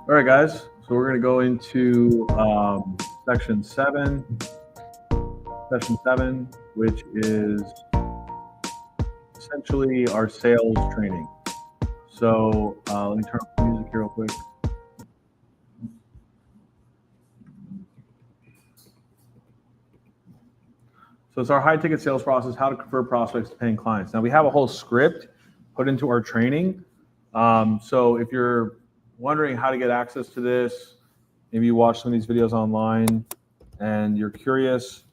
All right, guys. So we're going to go into section 7, which is essentially our sales training. So let me turn off the music here real quick. So it's our high-ticket sales process, how to convert prospects to paying clients. Now, we have a whole script put into our training. So if you're wondering how to get access to this, maybe you watch some of these videos online and you're curious,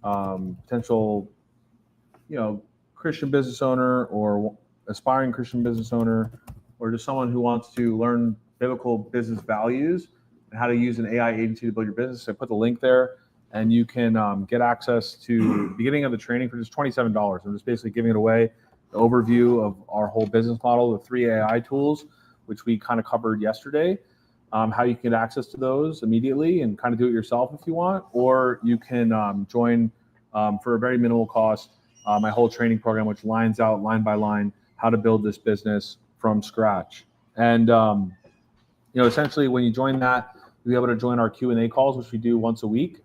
potential, Christian business owner or aspiring Christian business owner, or just someone who wants to learn biblical business values and how to use an AI agency to build your business. I put the link there, and you can get access to the beginning of the training for just $27. I'm just basically giving it away, the overview of our whole business model, the 3 AI tools, which we kind of covered yesterday, how you can get access to those immediately and kind of do it yourself if you want, or you can join for a very minimal cost my whole training program, which lines out line by line how to build this business from scratch. And essentially when you join that, you'll be able to join our Q&A calls, which we do once a week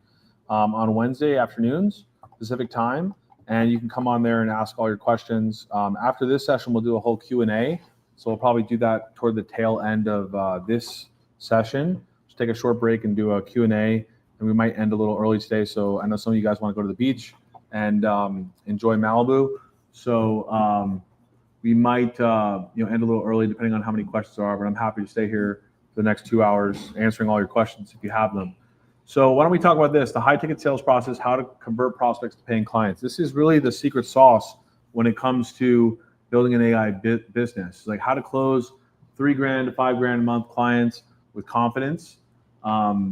on Wednesday afternoons, Pacific time. And you can come on there and ask all your questions. After this session, we'll do a whole Q&A. So we'll probably do that toward the tail end of this session. Just take a short break and do a Q&A. And we might end a little early today. So I know some of you guys want to go to the beach and enjoy Malibu. So we might end a little early depending on how many questions there are. But I'm happy to stay here for the next 2 hours answering all your questions if you have them. So why don't we talk about this, the high ticket sales process, how to convert prospects to paying clients. This is really the secret sauce when it comes to building an AI business, like how to close $3,000 to $5,000 a month clients with confidence.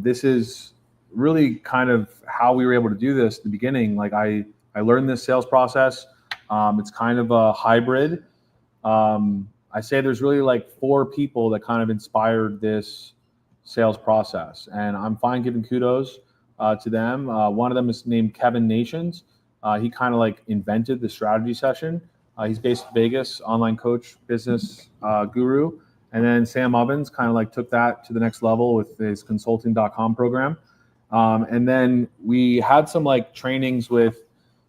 This is really kind of how we were able to do this at the beginning. Like I learned this sales process. It's kind of a hybrid. I say there's really like 4 people that kind of inspired this sales process, and I'm fine giving kudos to them. One of them is named Kevin Nations. He kind of like invented the strategy session. He's based in Vegas, online coach, business guru. And then Sam Ovens kind of like took that to the next level with his consulting.com program. And then we had some like trainings with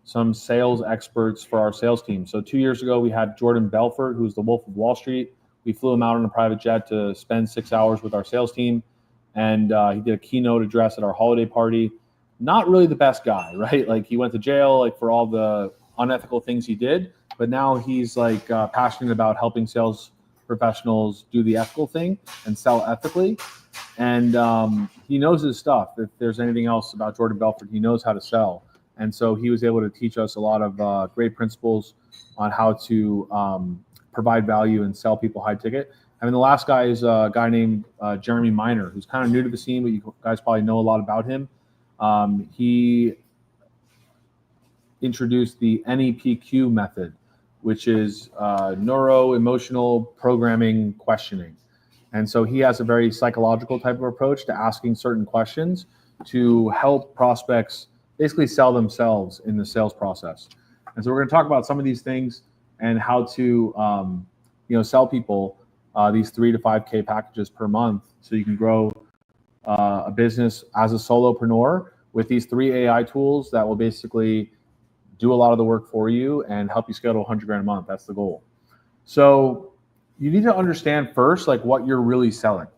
some sales experts for our sales team. So 2 years ago, we had Jordan Belfort, who's the Wolf of Wall Street. We flew him out on a private jet to spend 6 hours with our sales team. And he did a keynote address at our holiday party. Not really the best guy, right? Like he went to jail like for all the unethical things he did, but now he's like passionate about helping sales professionals do the ethical thing and sell ethically. And he knows his stuff. If there's anything else about Jordan Belfort, he knows how to sell. And so he was able to teach us a lot of great principles on how to provide value and sell people high ticket. I mean, the last guy is a guy named Jeremy Miner, who's kind of new to the scene, but you guys probably know a lot about him. He introduced the NEPQ method, which is neuro-emotional programming questioning. And so he has a very psychological type of approach to asking certain questions to help prospects basically sell themselves in the sales process. And so we're going to talk about some of these things and how to sell people these 3 to 5K packages per month so you can grow a business as a solopreneur with these 3 AI tools that will basically do a lot of the work for you and help you scale to 100 grand a month. That's the goal. So you need to understand first, like what you're really selling.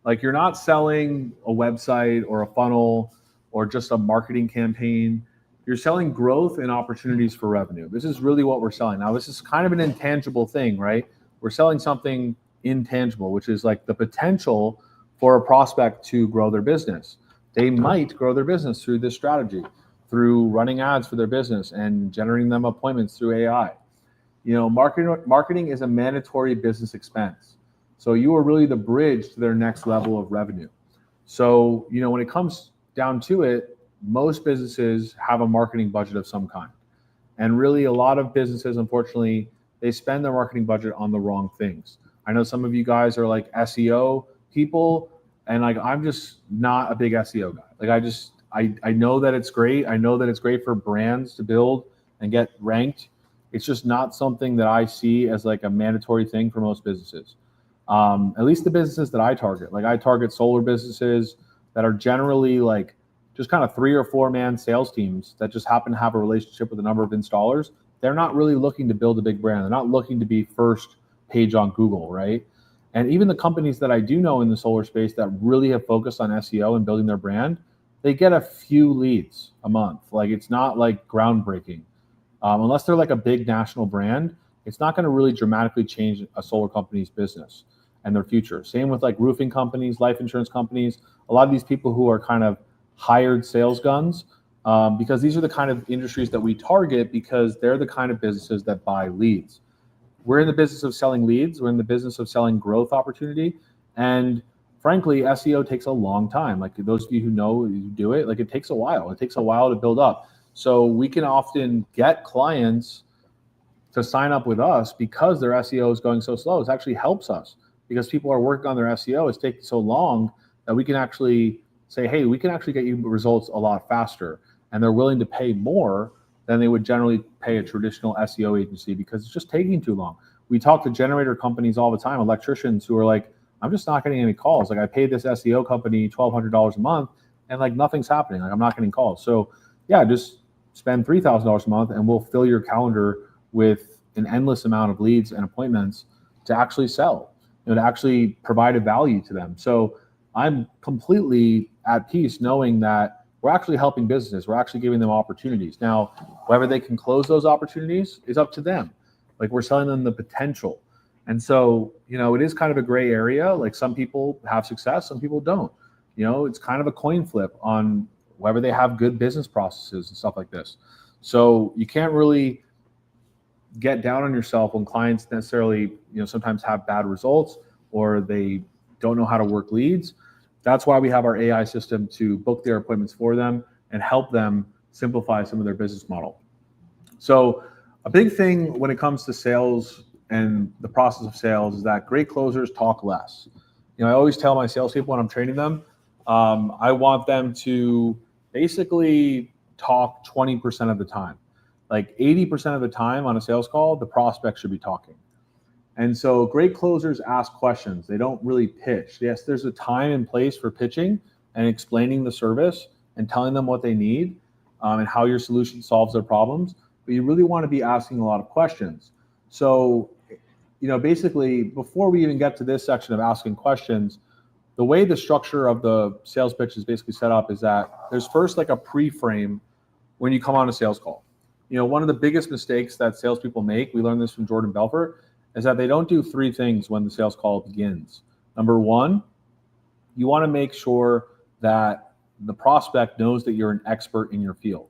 Like you're not selling a website or a funnel or just a marketing campaign. You're selling growth and opportunities for revenue. This is really what we're selling. Now, this is kind of an intangible thing, right? We're selling something intangible, which is like the potential for a prospect to grow their business. They might grow their business through this strategy, through running ads for their business and generating them appointments through AI. Marketing is a mandatory business expense. So you are really the bridge to their next level of revenue. So, when it comes down to it, most businesses have a marketing budget of some kind. And really a lot of businesses, unfortunately, they spend their marketing budget on the wrong things. I know some of you guys are like SEO people, and like I'm just not a big SEO guy. Like I know that it's great. I know that it's great for brands to build and get ranked. It's just not something that I see as like a mandatory thing for most businesses. At least the businesses that I target. Like I target solar businesses that are generally like just kind of 3 or 4 man sales teams that just happen to have a relationship with a number of installers. They're not really looking to build a big brand. They're not looking to be first page on Google, right? And even the companies that I do know in the solar space that really have focused on SEO and building their brand, they get a few leads a month. Like it's not like groundbreaking. Unless they're like a big national brand, it's not going to really dramatically change a solar company's business and their future. Same with like roofing companies, life insurance companies, a lot of these people who are kind of hired sales guns, because these are the kind of industries that we target because they're the kind of businesses that buy leads. We're in the business of selling leads. We're in the business of selling growth opportunity. And frankly, SEO takes a long time. Like those of you who know you do it, like it takes a while. It takes a while to build up. So we can often get clients to sign up with us because their SEO is going so slow. It actually helps us because people are working on their SEO. It's taking so long that we can actually say, hey, we can actually get you results a lot faster. And they're willing to pay more than they would generally pay a traditional SEO agency because it's just taking too long. we talk to generator companies all the time, electricians who are like, I'm just not getting any calls. Like I paid this SEO company $1,200 a month and like nothing's happening. Like I'm not getting calls. So yeah, just spend $3,000 a month and we'll fill your calendar with an endless amount of leads and appointments to actually sell, to actually provide a value to them. So I'm completely at peace knowing that we're actually helping businesses. We're actually giving them opportunities. Now, whether they can close those opportunities is up to them. Like we're selling them the potential. And so, it is kind of a gray area. Like some people have success, some people don't. It's kind of a coin flip on whether they have good business processes and stuff like this. So you can't really get down on yourself when clients necessarily, sometimes have bad results or they don't know how to work leads. That's why we have our AI system to book their appointments for them and help them simplify some of their business model. So a big thing when it comes to sales and the process of sales is that great closers talk less. I always tell my salespeople when I'm training them, I want them to basically talk 20% of the time. Like 80% of the time on a sales call, the prospect should be talking. And so great closers ask questions. They don't really pitch. Yes, there's a time and place for pitching and explaining the service and telling them what they need and how your solution solves their problems. But you really want to be asking a lot of questions. So, basically, before we even get to this section of asking questions, the way the structure of the sales pitch is basically set up is that there's first like a pre-frame when you come on a sales call. One of the biggest mistakes that salespeople make, we learned this from Jordan Belfort, is that they don't do three things when the sales call begins. Number one, you want to make sure that the prospect knows that you're an expert in your field.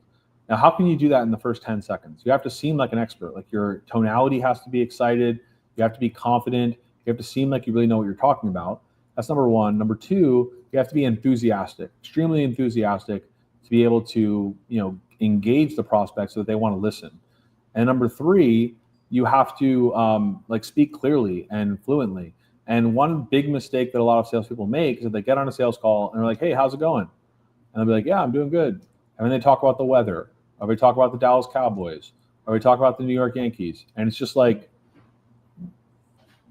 Now, how can you do that in the first 10 seconds? You have to seem like an expert. Like your tonality has to be excited. You have to be confident. You have to seem like you really know what you're talking about. That's number one. Number two, you have to be enthusiastic, extremely enthusiastic to be able to, engage the prospect so that they want to listen. And number three, you have to speak clearly and fluently. And one big mistake that a lot of salespeople make is that they get on a sales call and they're like, hey, how's it going? And they'll be like, yeah, I'm doing good. And then they talk about the weather, or they talk about the Dallas Cowboys, or we talk about the New York Yankees. And it's just like,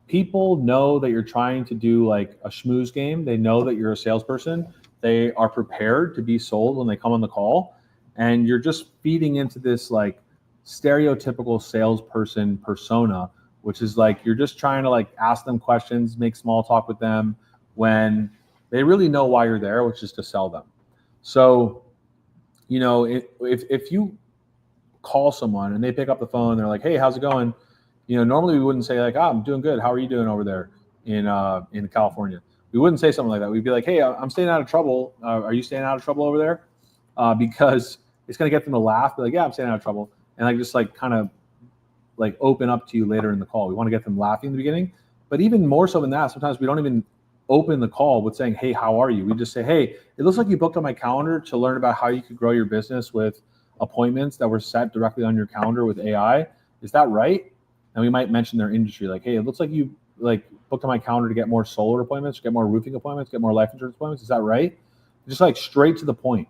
people know that you're trying to do like a schmooze game. They know that you're a salesperson. They are prepared to be sold when they come on the call. And you're just feeding into this like stereotypical salesperson persona, which is like, you're just trying to like ask them questions, make small talk with them when they really know why you're there, which is to sell them. So, if you call someone and they pick up the phone, they're like, hey, how's it going? Normally we wouldn't say like, I'm doing good. How are you doing over there in California? We wouldn't say something like that. We'd be like, hey, I'm staying out of trouble. Are you staying out of trouble over there? Because it's going to get them to laugh. Be like, yeah, I'm staying out of trouble. And like, just like kind of like open up to you later in the call. We want to get them laughing in the beginning. But even more so than that, sometimes we don't even open the call with saying, hey, how are you? We just say, hey, it looks like you booked on my calendar to learn about how you could grow your business with appointments that were set directly on your calendar with AI. Is that right? And we might mention their industry, like, hey, it looks like you like booked on my calendar to get more solar appointments, get more roofing appointments, get more life insurance appointments. Is that right? Just like straight to the point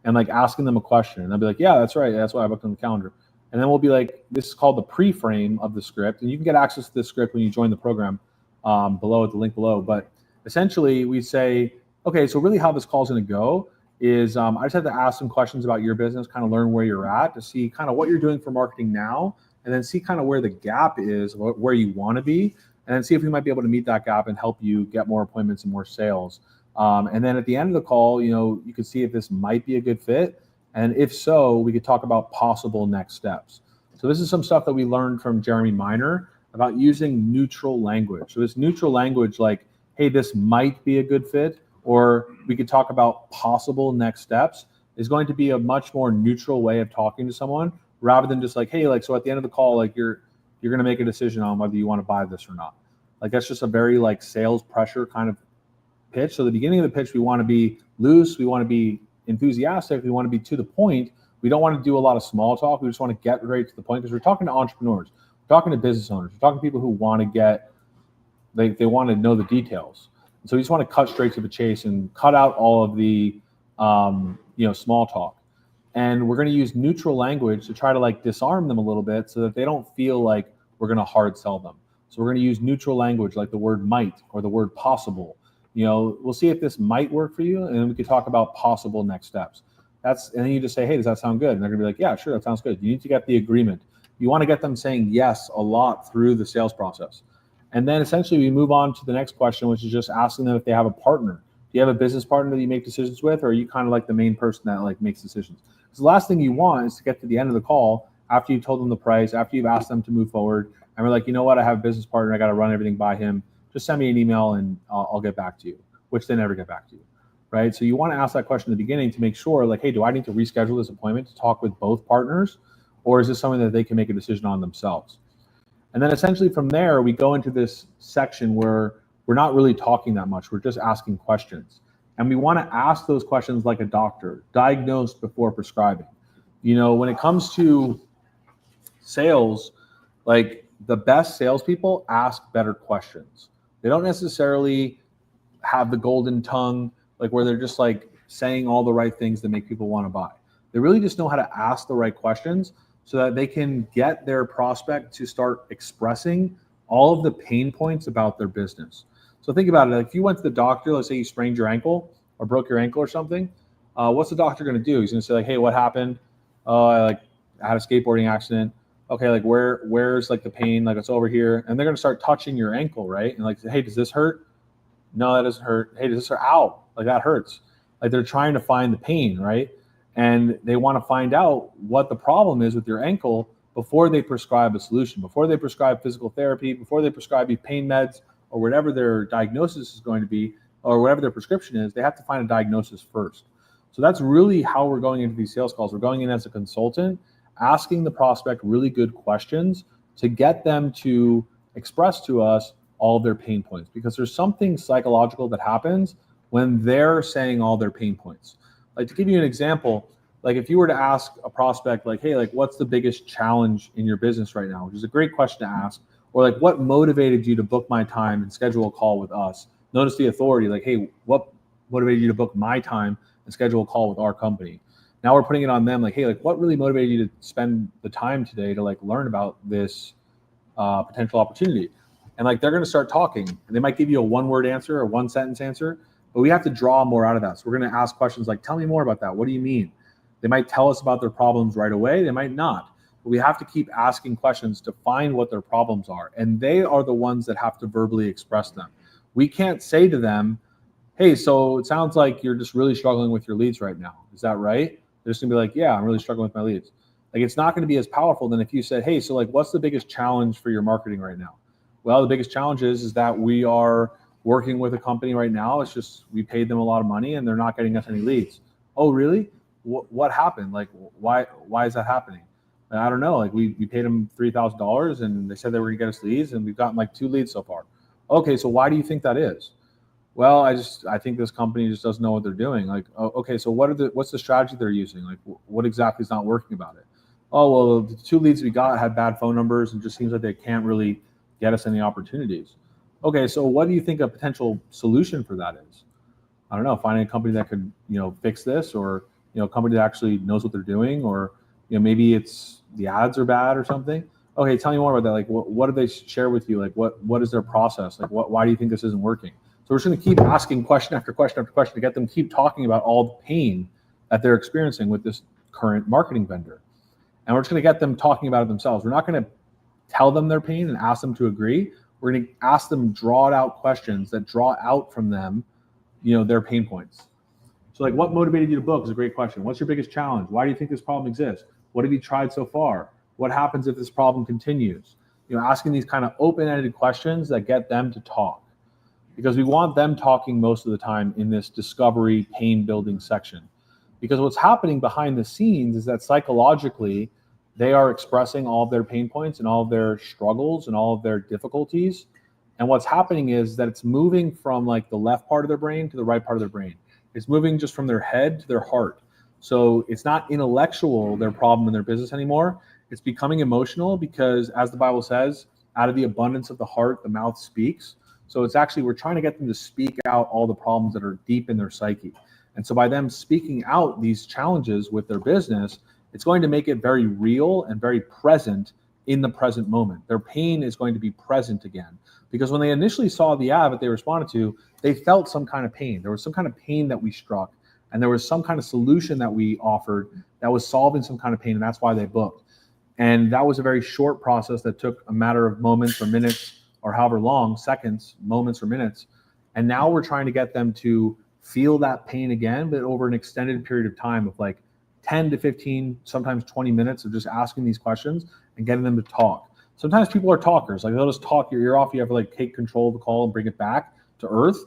and like asking them a question. And they'll be like, yeah, that's right. That's why I booked on the calendar. And then we'll be like, this is called the pre-frame of the script. And you can get access to this script when you join the program below at the link below. But essentially we say, okay, so really how this call is going to go is I just have to ask some questions about your business, kind of learn where you're at to see kind of what you're doing for marketing now, and then see kind of where the gap is, where you want to be, and then see if we might be able to meet that gap and help you get more appointments and more sales. And then at the end of the call, you could see if this might be a good fit. And if so, we could talk about possible next steps. So this is some stuff that we learned from Jeremy Miner about using neutral language. So this neutral language, like, hey, this might be a good fit, or we could talk about possible next steps, is going to be a much more neutral way of talking to someone rather than just like, hey, like, so at the end of the call, like you're going to make a decision on whether you want to buy this or not. Like that's just a very like sales pressure kind of pitch. So the beginning of the pitch, we want to be loose. We want to be enthusiastic. We want to be to the point. We don't want to do a lot of small talk. We just want to get right to the point because we're talking to entrepreneurs, we're talking to business owners, we're talking to people who want to get, they want to know the details. So we just want to cut straight to the chase and cut out all of the, small talk. And we're going to use neutral language to try to like disarm them a little bit so that they don't feel like we're going to hard sell them. So we're going to use neutral language like the word might or the word possible. We'll see if this might work for you, and then we could talk about possible next steps. And then you just say, hey, does that sound good? And they're going to be like, yeah, sure, that sounds good. You need to get the agreement. You want to get them saying yes a lot through the sales process. And then essentially we move on to the next question, which is just asking them if they have a partner. Do you have a business partner that you make decisions with, or are you kind of like the main person that like makes decisions? Because the last thing you want is to get to the end of the call after you told them the price, after you've asked them to move forward, and we're like, you know what, I have a business partner, I got to run everything by him. Just send me an email and I'll get back to you, which they never get back to you, right? So you want to ask that question at the beginning to make sure, like, hey, do I need to reschedule this appointment to talk with both partners, or is this something that they can make a decision on themselves? And then essentially from there, we go into this section where we're not really talking that much. We're just asking questions. And we want to ask those questions like a doctor, diagnose before prescribing. When it comes to sales, like the best salespeople ask better questions. They don't necessarily have the golden tongue, like where they're just like saying all the right things that make people want to buy. They really just know how to ask the right questions so that they can get their prospect to start expressing all of the pain points about their business. So think about it. Like if you went to the doctor, let's say you sprained your ankle or broke your ankle or something, what's the doctor going to do? He's going to say like, hey, what happened? I had a skateboarding accident. Okay, like where's like the pain? Like it's over here. And they're going to start touching your ankle, right? And like, hey, does this hurt? No, that doesn't hurt. Hey, does this hurt? Ow, like that hurts. Like they're trying to find the pain, right? And they want to find out what the problem is with your ankle before they prescribe a solution, before they prescribe physical therapy, before they prescribe you pain meds or whatever their diagnosis is going to be, or whatever their prescription is. They have to find a diagnosis first. So that's really how we're going into these sales calls. We're going in as a consultant, asking the prospect really good questions to get them to express to us all of their pain points, because there's something psychological that happens when they're saying all their pain points. Like to give you an example, like if you were to ask a prospect, like, hey, like what's the biggest challenge in your business right now, which is a great question to ask, or like what motivated you to book my time and schedule a call with us? Notice the authority, like, hey, what motivated you to book my time and schedule a call with our company? Now we're putting it on them, like, hey, like what really motivated you to spend the time today to like learn about this potential opportunity? And like they're going to start talking, and they might give you a one-word answer or one-sentence answer, but we have to draw more out of that. So we're going to ask questions like, tell me more about that. What do you mean? They might tell us about their problems right away. They might not. But we have to keep asking questions to find what their problems are. And they are the ones that have to verbally express them. We can't say to them, hey, so it sounds like you're just really struggling with your leads right now. Is that right? They're just going to be like, yeah, I'm really struggling with my leads. Like it's not going to be as powerful than if you said, hey, so like what's the biggest challenge for your marketing right now? Well, the biggest challenge is that we are working with a company right now. It's just we paid them a lot of money and they're not getting us any leads. Oh, really? What happened? Like, why is that happening? I don't know. Like we paid them $3,000 and they said they were gonna get us leads, and we've gotten like 2 leads so far. Okay, so why do you think that is? Well, I think this company just doesn't know what they're doing. Like, oh, okay, so what's the strategy they're using? Like, what exactly is not working about it? Oh, well, the 2 leads we got had bad phone numbers and just seems like they can't really get us any opportunities. Okay, so what do you think a potential solution for that is? I don't know, finding a company that could, fix this, or, a company that actually knows what they're doing, or, maybe it's the ads are bad or something. Okay, tell me more about that. Like, what did they share with you? Like, what is their process? Like, why do you think this isn't working? So we're just going to keep asking question after question after question to get them to keep talking about all the pain that they're experiencing with this current marketing vendor. And we're just going to get them talking about it themselves. We're not going to tell them their pain and ask them to agree. We're going to ask them draw out questions that draw out from them, their pain points. So like, what motivated you to book is a great question. What's your biggest challenge? Why do you think this problem exists? What have you tried so far? What happens if this problem continues? Asking these kind of open-ended questions that get them to talk, because we want them talking most of the time in this discovery pain building section. Because what's happening behind the scenes is that psychologically, they are expressing all of their pain points and all of their struggles and all of their difficulties. And what's happening is that it's moving from like the left part of their brain to the right part of their brain. It's moving just from their head to their heart. So it's not intellectual, their problem in their business anymore. It's becoming emotional, because as the Bible says, out of the abundance of the heart, the mouth speaks. So it's actually, we're trying to get them to speak out all the problems that are deep in their psyche. And so by them speaking out these challenges with their business, it's going to make it very real and very present in the present moment. Their pain is going to be present again. Because when they initially saw the ad that they responded to, they felt some kind of pain. There was some kind of pain that we struck, and there was some kind of solution that we offered that was solving some kind of pain, and that's why they booked. And that was a very short process that took a matter of moments or minutes or however long, seconds, moments or minutes. And now we're trying to get them to feel that pain again, but over an extended period of time of like 10 to 15, sometimes 20 minutes of just asking these questions and getting them to talk. Sometimes people are talkers, like they'll just talk your ear off. You have to like take control of the call and bring it back to earth.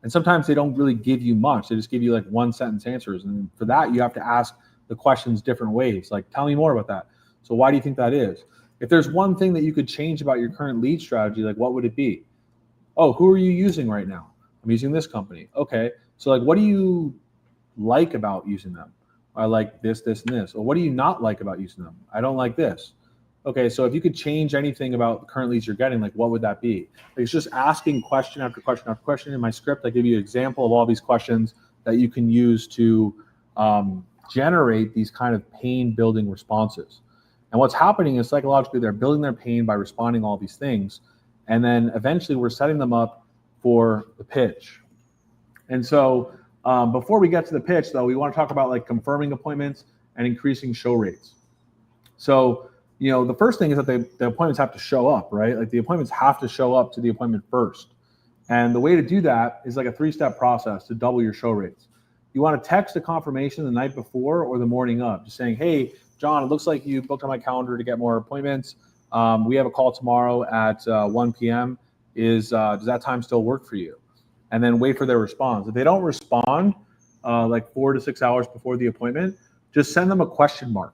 And sometimes they don't really give you much. They just give you like one sentence answers. And for that, you have to ask the questions different ways. Like, tell me more about that. So why do you think that is? If there's one thing that you could change about your current lead strategy, like what would it be? Oh, who are you using right now? I'm using this company. Okay. So like, what do you like about using them? I like this, this, and this. Or what do you not like about using them? I don't like this. Okay, so if you could change anything about the current leads you're getting, like what would that be? Like, it's just asking question after question after question. In my script, I give you an example of all these questions that you can use to generate these kind of pain-building responses. And what's happening is psychologically, they're building their pain by responding to all these things. And then eventually we're setting them up for the pitch. And so before we get to the pitch, though, we want to talk about like confirming appointments and increasing show rates. So, you know, the first thing is that the appointments have to show up, right? Like the appointments have to show up to the appointment first. And the way to do that is like a 3-step process to double your show rates. You want to text a confirmation the night before or the morning of, just saying, hey, John, it looks like you booked on my calendar to get more appointments. We have a call tomorrow at 1 p.m. Does that time still work for you? And then wait for their response. If they don't respond like 4 to 6 hours before the appointment, just send them a question mark.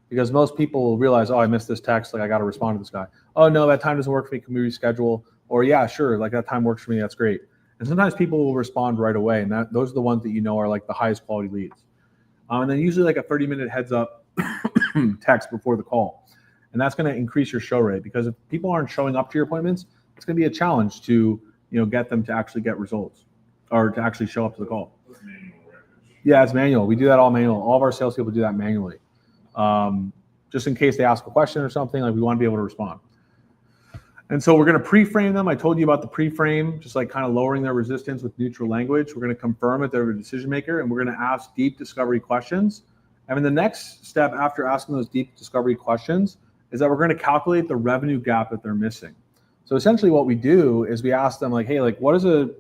Because most people will realize, oh, I missed this text, like I got to respond to this guy. Oh, no, that time doesn't work for me. Can we reschedule? Or yeah, sure, like that time works for me. That's great. And sometimes people will respond right away, and those are the ones that you know are like the highest quality leads. And then usually like a 30-minute heads up text before the call. And that's going to increase your show rate, because if people aren't showing up to your appointments, it's going to be a challenge to get them to actually get results or to actually show up to the call. Yeah, it's manual. We do that all manual. All of our salespeople do that manually. Just in case they ask a question or something, like we want to be able to respond. And so we're going to pre-frame them. I told you about the pre-frame, just like kind of lowering their resistance with neutral language. We're going to confirm that they're a decision maker, and we're going to ask deep discovery questions. And then the next step after asking those deep discovery questions is that we're going to calculate the revenue gap that they're missing. So essentially what we do is we ask them like, hey, like what is a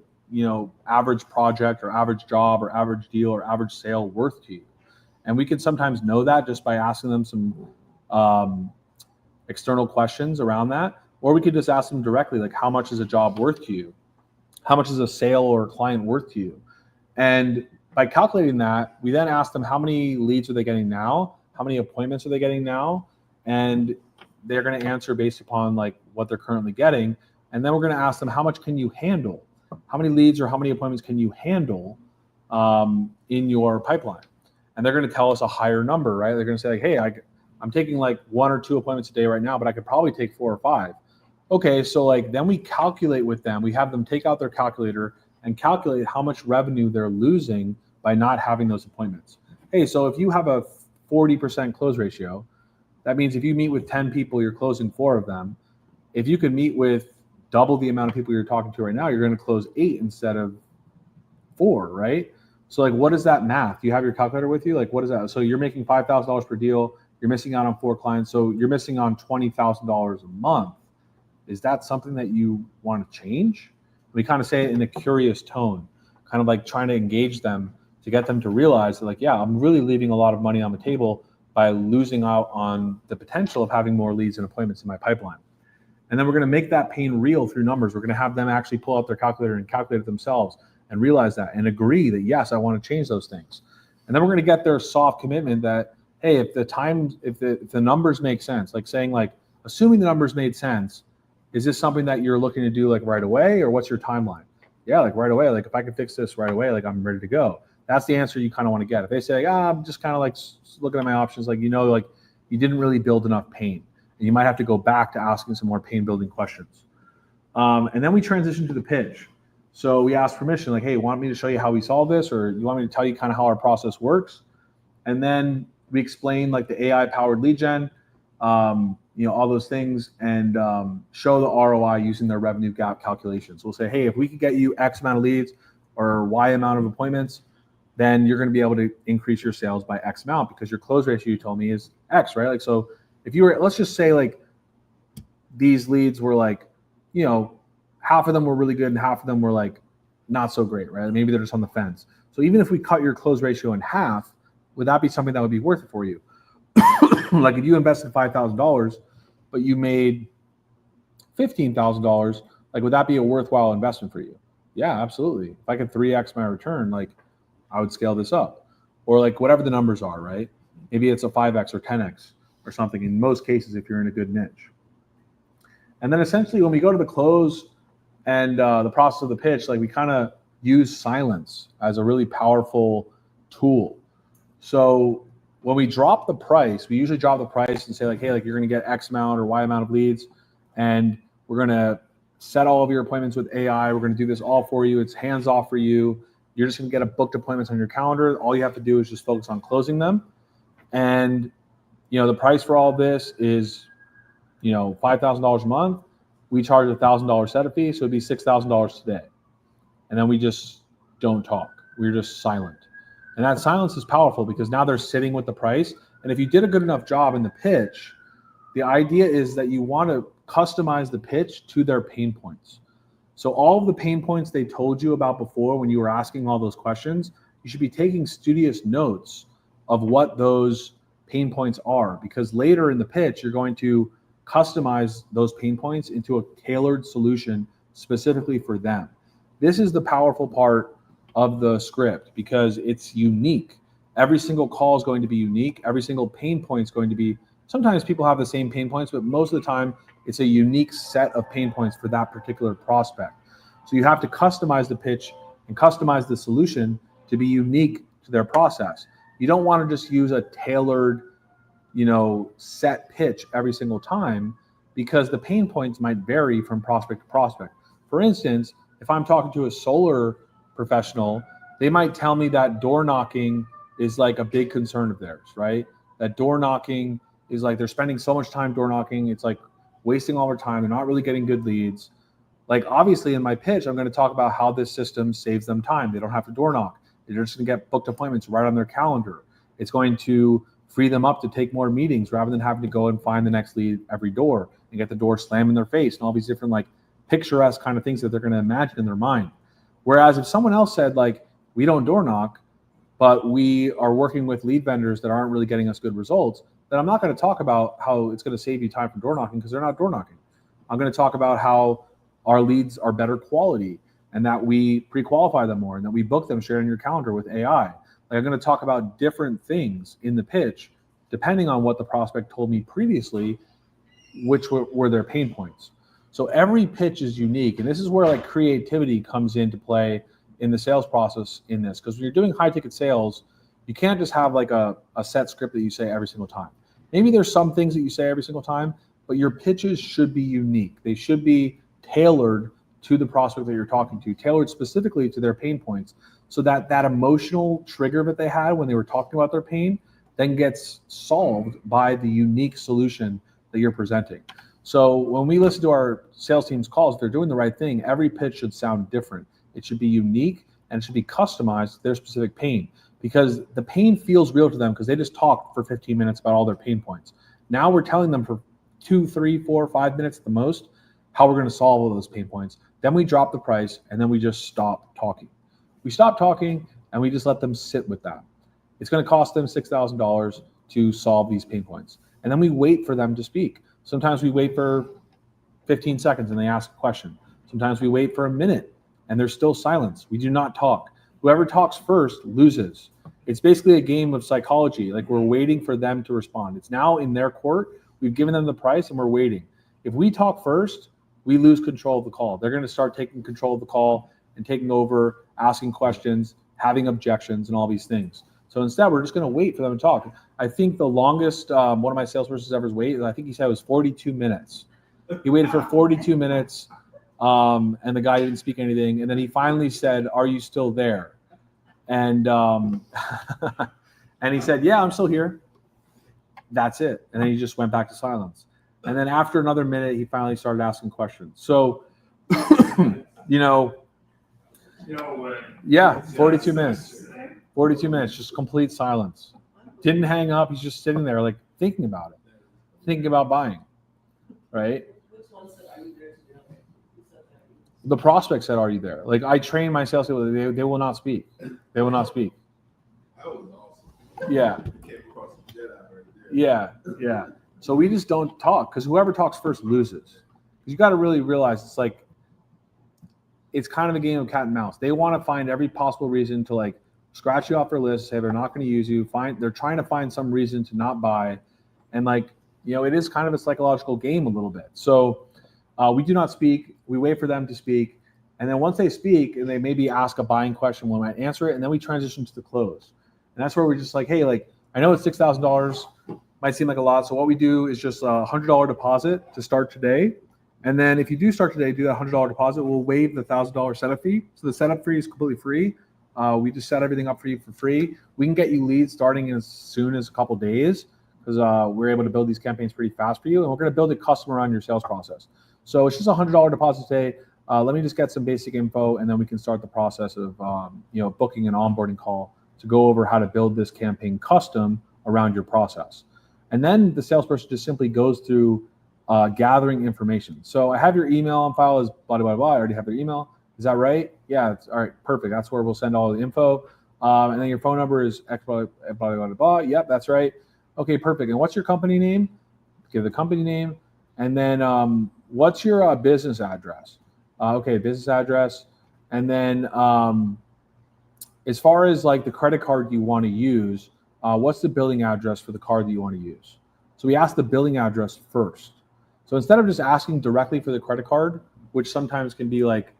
average project or average job or average deal or average sale worth to you? And we can sometimes know that just by asking them some external questions around that. Or we could just ask them directly, like, how much is a job worth to you? How much is a sale or a client worth to you? And by calculating that, we then ask them how many leads are they getting now? How many appointments are they getting now? And they're going to answer based upon like what they're currently getting. And then we're going to ask them, how much can you handle? How many leads or how many appointments can you handle in your pipeline? And they're going to tell us a higher number, right? They're going to say like, hey, I'm taking like 1 or 2 appointments a day right now, but I could probably take 4 or 5. Okay, so like then we calculate with them. We have them take out their calculator and calculate how much revenue they're losing by not having those appointments. Hey, so if you have a 40% close ratio, that means if you meet with 10 people, you're closing 4 of them. If you could meet with double the amount of people you're talking to right now, you're going to close 8 instead of 4, right? So like, what is that math? Do you have your calculator with you? Like, what is that? So you're making $5,000 per deal. You're missing out on 4 clients. So you're missing on $20,000 a month. Is that something that you want to change? We kind of say it in a curious tone, kind of like trying to engage them to get them to realize that like, yeah, I'm really leaving a lot of money on the table by losing out on the potential of having more leads and appointments in my pipeline. And then we're going to make that pain real through numbers. We're going to have them actually pull out their calculator and calculate it themselves and realize that and agree that, yes, I want to change those things. And then we're going to get their soft commitment that, hey, if the numbers make sense, like saying like, assuming the numbers made sense, is this something that you're looking to do like right away, or what's your timeline? Yeah, like right away. Like if I can fix this right away, like I'm ready to go. That's the answer you kind of want to get. If they say, I'm just kind of like looking at my options, like, like you didn't really build enough pain, and you might have to go back to asking some more pain building questions. And then we transition to the pitch. So we ask permission, like, hey, want me to show you how we solve this, or you want me to tell you kind of how our process works? And then we explain like the AI powered lead gen. all those things, and show the ROI using their revenue gap calculations. We'll say, hey, if we could get you X amount of leads or Y amount of appointments, then you're going to be able to increase your sales by X amount because your close ratio, you told me, is X, right? Like, so if you were, let's just say like these leads were like, half of them were really good and half of them were like not so great, right? Maybe they're just on the fence. So even if we cut your close ratio in half, would that be something that would be worth it for you? Like if you invested $5,000, but you made $15,000, like would that be a worthwhile investment for you? Yeah, absolutely. If I could 3x my return, like I would scale this up, or like whatever the numbers are, right? Maybe it's a 5x or 10x or something in most cases if you're in a good niche. And then essentially when we go to the close and the process of the pitch, like we kind of use silence as a really powerful tool. So when we drop the price, we usually drop the price and say like, hey, like you're going to get X amount or Y amount of leads, and we're going to set all of your appointments with AI. We're going to do this all for you. It's hands off for you. You're just going to get a booked appointments on your calendar. All you have to do is just focus on closing them. And, the price for all of this is, $5,000 a month. We charge $1,000 setup fee. So it'd be $6,000 today. And then we just don't talk. We're just silent. And that silence is powerful because now they're sitting with the price. And if you did a good enough job in the pitch, the idea is that you want to customize the pitch to their pain points. So all of the pain points they told you about before when you were asking all those questions, you should be taking studious notes of what those pain points are, because later in the pitch, you're going to customize those pain points into a tailored solution specifically for them. This is the powerful part of the script because it's unique. Every single call is going to be unique. Every single pain point is going to be, sometimes people have the same pain points, but most of the time it's a unique set of pain points for that particular prospect. So you have to customize the pitch and customize the solution to be unique to their process. You don't want to just use a tailored, set pitch every single time because the pain points might vary from prospect to prospect. For instance, if I'm talking to a solar professional, they might tell me that door knocking is like a big concern of theirs, right? That door knocking is like they're spending so much time door knocking. It's like wasting all their time. They're not really getting good leads. Like obviously in my pitch, I'm going to talk about how this system saves them time. They don't have to door knock. They're just going to get booked appointments right on their calendar. It's going to free them up to take more meetings rather than having to go and find the next lead every door and get the door slammed in their face and all these different like picturesque kind of things that they're going to imagine in their mind. Whereas if someone else said like, we don't door knock, but we are working with lead vendors that aren't really getting us good results, then I'm not going to talk about how it's going to save you time from door knocking because they're not door knocking. I'm going to talk about how our leads are better quality and that we pre-qualify them more and that we book them straight on your calendar with AI. Like I'm going to talk about different things in the pitch, depending on what the prospect told me previously, which were their pain points. So every pitch is unique. And this is where like creativity comes into play in the sales process in this. Because when you're doing high ticket sales, you can't just have like a set script that you say every single time. Maybe there's some things that you say every single time, but your pitches should be unique. They should be tailored to the prospect that you're talking to, tailored specifically to their pain points, so that that emotional trigger that they had when they were talking about their pain then gets solved by the unique solution that you're presenting. So when we listen to our sales team's calls, if they're doing the right thing, every pitch should sound different. It should be unique and it should be customized to their specific pain, because the pain feels real to them because they just talked for 15 minutes about all their pain points. Now we're telling them for 2, 3, 4, 5 minutes at the most how we're going to solve all those pain points. Then we drop the price and then we just stop talking. We stop talking and we just let them sit with that. It's going to cost them $6,000 to solve these pain points. And then we wait for them to speak. Sometimes we wait for 15 seconds and they ask a question. Sometimes we wait for a minute and there's still silence. We do not talk. Whoever talks first loses. It's basically a game of psychology. Like we're waiting for them to respond. It's now in their court. We've given them the price and we're waiting. If we talk first, we lose control of the call. They're going to start taking control of the call and taking over, asking questions, having objections, and all these things. So instead, we're just going to wait for them to talk. I think the longest one of my salespersons ever waited, I think he said it was 42 minutes. He waited for 42 minutes, and the guy didn't speak anything. And then he finally said, "Are you still there?" And and he said, "Yeah, I'm still here." That's it. And then he just went back to silence. And then after another minute, he finally started asking questions. So, 42 minutes. 42 minutes, just complete silence. Didn't hang up. He's just sitting there, like thinking about it, thinking about buying, right? The prospect said, "Are you there?" Like I train my sales people; they will not speak. They will not speak. That was awesome. Yeah. Came across some Jedi right there. Yeah. So we just don't talk because whoever talks first loses. You got to really realize it's kind of a game of cat and mouse. They want to find every possible reason to like scratch you off their list, say they're not going to use you. They're trying to find some reason to not buy, and it is kind of a psychological game a little bit. So we do not speak. We wait for them to speak, and then once they speak and they maybe ask a buying question, we might answer it, and then we transition to the close. And that's where we're just like, hey, I know it's $6,000, might seem like a lot. So what we do is just a $100 deposit to start today. And then if you do start today, do that $100 deposit, we'll waive the $1,000 setup fee. So the setup fee is completely free. We just set everything up for you for free. We can get you leads starting as soon as a couple days because we're able to build these campaigns pretty fast for you. And we're going to build a custom around your sales process. So it's just a $100 deposit today. Let me just get some basic info, and then we can start the process of booking an onboarding call to go over how to build this campaign custom around your process. And then the salesperson just simply goes through gathering information. So I have your email on file as blah, blah, blah. I already have their email. Is that right? Yeah. All right. Perfect. That's where we'll send all the info. And then your phone number is X, blah, blah, blah, blah. Yep, that's right. Okay, perfect. And what's your company name? Give the company name. And then what's your business address? Okay, business address. And then as far as like the credit card you want to use, what's the billing address for the card that you want to use? So we ask the billing address first. So instead of just asking directly for the credit card, which sometimes can be like,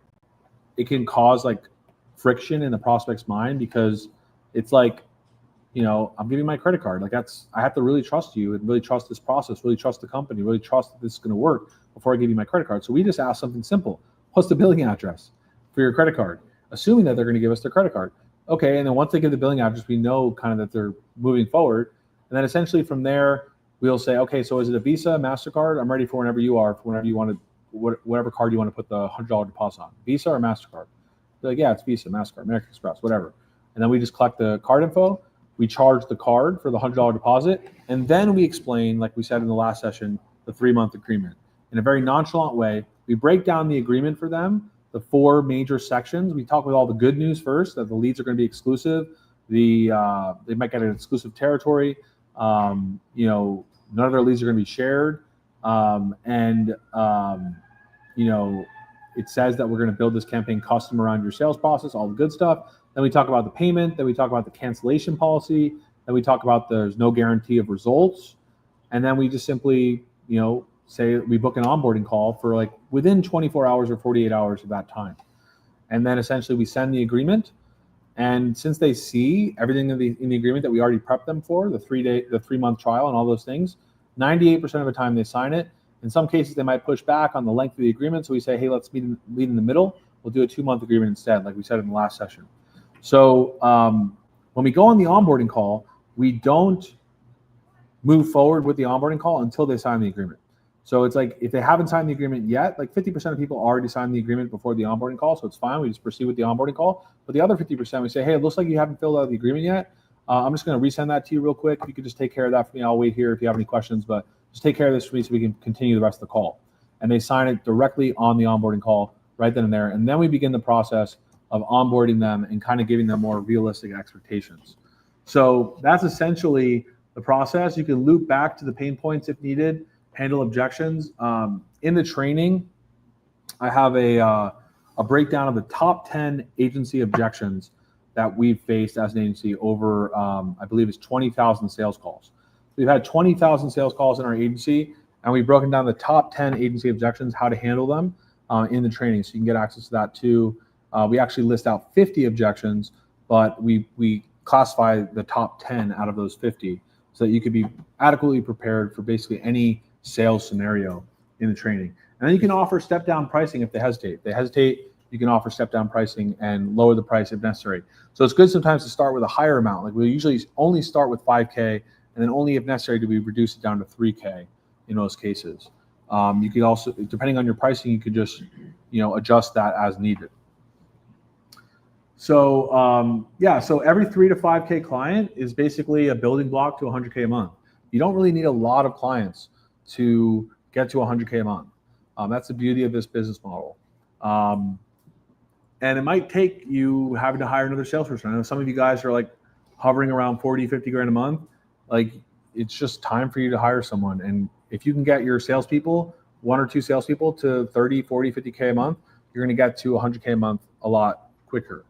it can cause like friction in the prospect's mind because it's like, I'm giving my credit card. Like I have to really trust you and really trust this process, really trust the company, really trust that this is going to work before I give you my credit card. So we just ask something simple. What's the billing address for your credit card? Assuming that they're going to give us their credit card. Okay, and then once they give the billing address, we know kind of that they're moving forward. And then essentially from there, we'll say, okay, so is it a Visa, MasterCard? I'm ready for whenever you are, for whenever you want to, whatever card you want to put the $100 deposit on. Visa or MasterCard? They're like, yeah, it's Visa, MasterCard, American Express, whatever. And then we just collect the card info. We charge the card for the $100 deposit. And then we explain, like we said in the last session, the 3-month agreement. In a very nonchalant way, we break down the agreement for them, the 4 major sections. We talk with all the good news first, that the leads are going to be exclusive. They might get an exclusive territory. None of their leads are going to be shared. It says that we're going to build this campaign custom around your sales process, all the good stuff. Then we talk about the payment. Then we talk about the cancellation policy. Then we talk about there's no guarantee of results. And then we just simply, say we book an onboarding call for like within 24 hours or 48 hours of that time. And then essentially we send the agreement. And since they see everything in the agreement that we already prepped them for, the 3-month trial and all those things, 98% of the time they sign it. In some cases, they might push back on the length of the agreement. So we say, hey, let's meet in the middle. We'll do a 2-month agreement instead, like we said in the last session. So when we go on the onboarding call, we don't move forward with the onboarding call until they sign the agreement. So it's like if they haven't signed the agreement yet, like 50% of people already signed the agreement before the onboarding call, so it's fine. We just proceed with the onboarding call. But the other 50%, we say, hey, it looks like you haven't filled out the agreement yet. I'm just going to resend that to you real quick. If you could just take care of that for me, I'll wait here if you have any questions, but just take care of this for me so we can continue the rest of the call. And they sign it directly on the onboarding call right then and there. And then we begin the process of onboarding them and kind of giving them more realistic expectations. So that's essentially the process. You can loop back to the pain points if needed, handle objections. In the training, I have a breakdown of the top 10 agency objections that we've faced as an agency over, I believe it's 20,000 sales calls. We've had 20,000 sales calls in our agency, and we've broken down the top 10 agency objections, how to handle them in the training. So you can get access to that too. We actually list out 50 objections, but we classify the top 10 out of those 50 so that you could be adequately prepared for basically any sales scenario in the training. And then you can offer step-down pricing if they hesitate. If they hesitate, you can offer step-down pricing and lower the price if necessary. So it's good sometimes to start with a higher amount. Like we usually only start with 5K, and then only if necessary do we reduce it down to 3K in most cases. You could also, depending on your pricing, you could just, adjust that as needed. So so every 3 to 5K client is basically a building block to 100K a month. You don't really need a lot of clients to get to 100K a month. That's the beauty of this business model. And it might take you having to hire another salesperson. I know some of you guys are like hovering around 40, 50 grand a month. Like, it's just time for you to hire someone. And if you can get your salespeople, 1 or 2 salespeople, to 30, 40, 50K a month, you're going to get to 100K a month a lot quicker.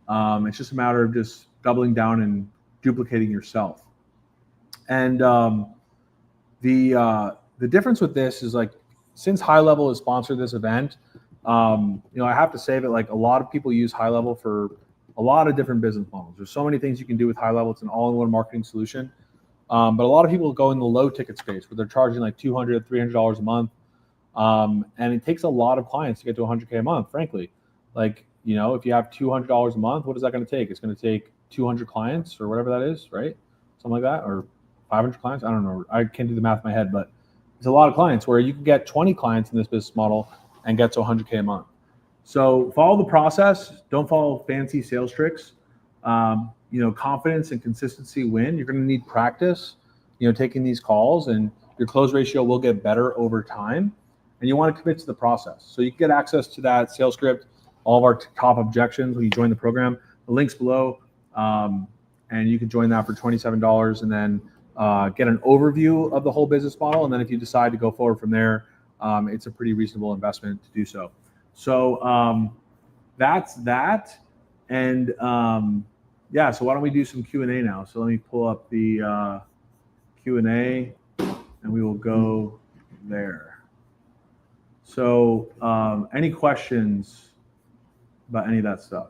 It's just a matter of just doubling down and duplicating yourself. And the difference with this is, like, since High Level has sponsored this event, I have to say that, like, a lot of people use High Level for a lot of different business models. There's so many things you can do with High Level. It's an all-in-one marketing solution. But a lot of people go in the low ticket space where they're charging like $200, $300 a month. And it takes a lot of clients to get to 100K a month, frankly. Like, if you have $200 a month, what is that going to take? It's going to take 200 clients or whatever that is, right? Something like that, or 500 clients. I don't know. I can't do the math in my head, but it's a lot of clients where you can get 20 clients in this business model and get to 100K a month. So follow the process. Don't follow fancy sales tricks. Confidence and consistency win. You're going to need practice, taking these calls, and your close ratio will get better over time. And you want to commit to the process. So you can get access to that sales script, all of our top objections when you join the program. The link's below, and you can join that for $27 and then get an overview of the whole business model. And then if you decide to go forward from there, it's a pretty reasonable investment to do so. So that's that. And so why don't we do some Q&A now? So let me pull up the Q&A and we will go there. So any questions about any of that stuff?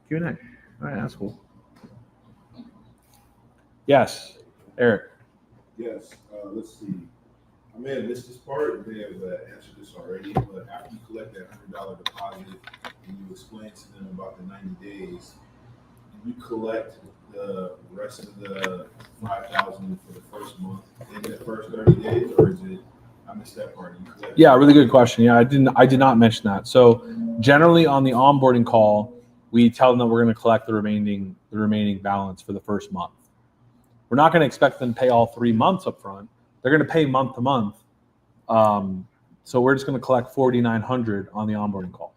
Q&A. All right, that's cool. Yes, Eric. Yes, let's see. I may have missed this part, and may have answered this already, but after you collect that $100 deposit and you explain to them about the 90 days, do you collect the rest of the $5,000 for the first month in the first 30 days, or is it, I missed that part? Yeah, really good question. Yeah, I did not mention that. So generally on the onboarding call, we tell them that we're going to collect the remaining balance for the first month. We're not going to expect them to pay all 3 months up front. They're going to pay month to month. So we're just going to collect $4,900 on the onboarding call.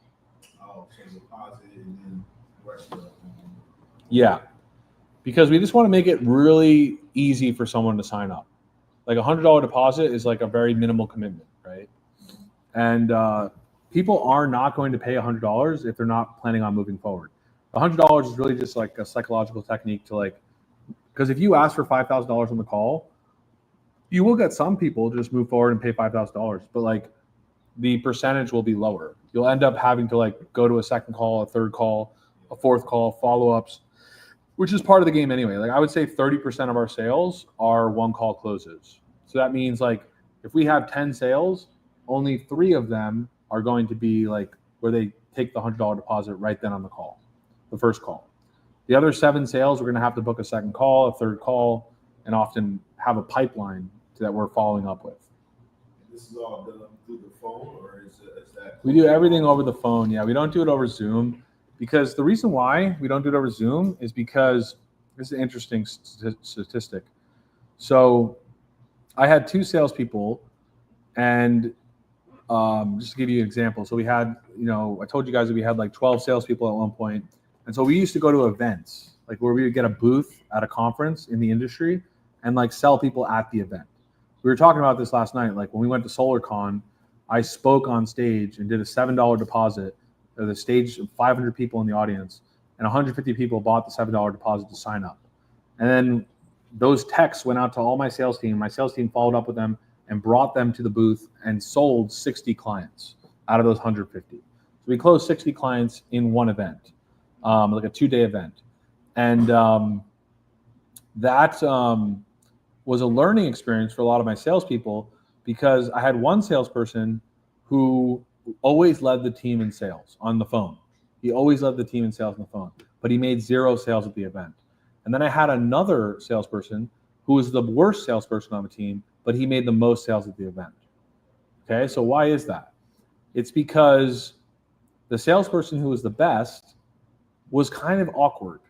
Oh, so deposit and then the rest of it. Yeah, because we just want to make it really easy for someone to sign up. Like, $100 deposit is like a very minimal commitment, right? And people are not going to pay $100 if they're not planning on moving forward. $100 is really just like a psychological technique to, like, because if you ask for $5,000 on the call, you will get some people to just move forward and pay $5,000, but like the percentage will be lower. You'll end up having to like go to a second call, a third call, a fourth call, follow-ups, which is part of the game anyway. Like, I would say 30% of our sales are one call closes. So that means, like, if we have 10 sales, only 3 of them are going to be like where they take the $100 deposit right then on the call, the first call. The other 7 sales, we're going to have to book a second call, a third call, and often have a pipeline that we're following up with. This is all done through the phone, or is that? We do everything over the phone. Yeah, we don't do it over Zoom, because the reason why we don't do it over Zoom is because this is an interesting statistic. So I had 2 salespeople, and just to give you an example, so we had, I told you guys that we had like 12 salespeople at one point. And so we used to go to events, like where we would get a booth at a conference in the industry and like sell people at the event. We were talking about this last night. Like, when we went to SolarCon, I spoke on stage and did a $7 deposit. The stage of 500 people in the audience, and 150 people bought the $7 deposit to sign up. And then those texts went out to all my sales team. My sales team followed up with them and brought them to the booth and sold 60 clients out of those 150. So we closed 60 clients in one event, like a 2-day event. And that was a learning experience for a lot of my salespeople, because I had one salesperson who always led the team in sales on the phone. He always led the team in sales on the phone, but he made 0 sales at the event. And then I had another salesperson who was the worst salesperson on the team, but he made the most sales at the event. Okay, so why is that? It's because the salesperson who was the best was kind of awkward.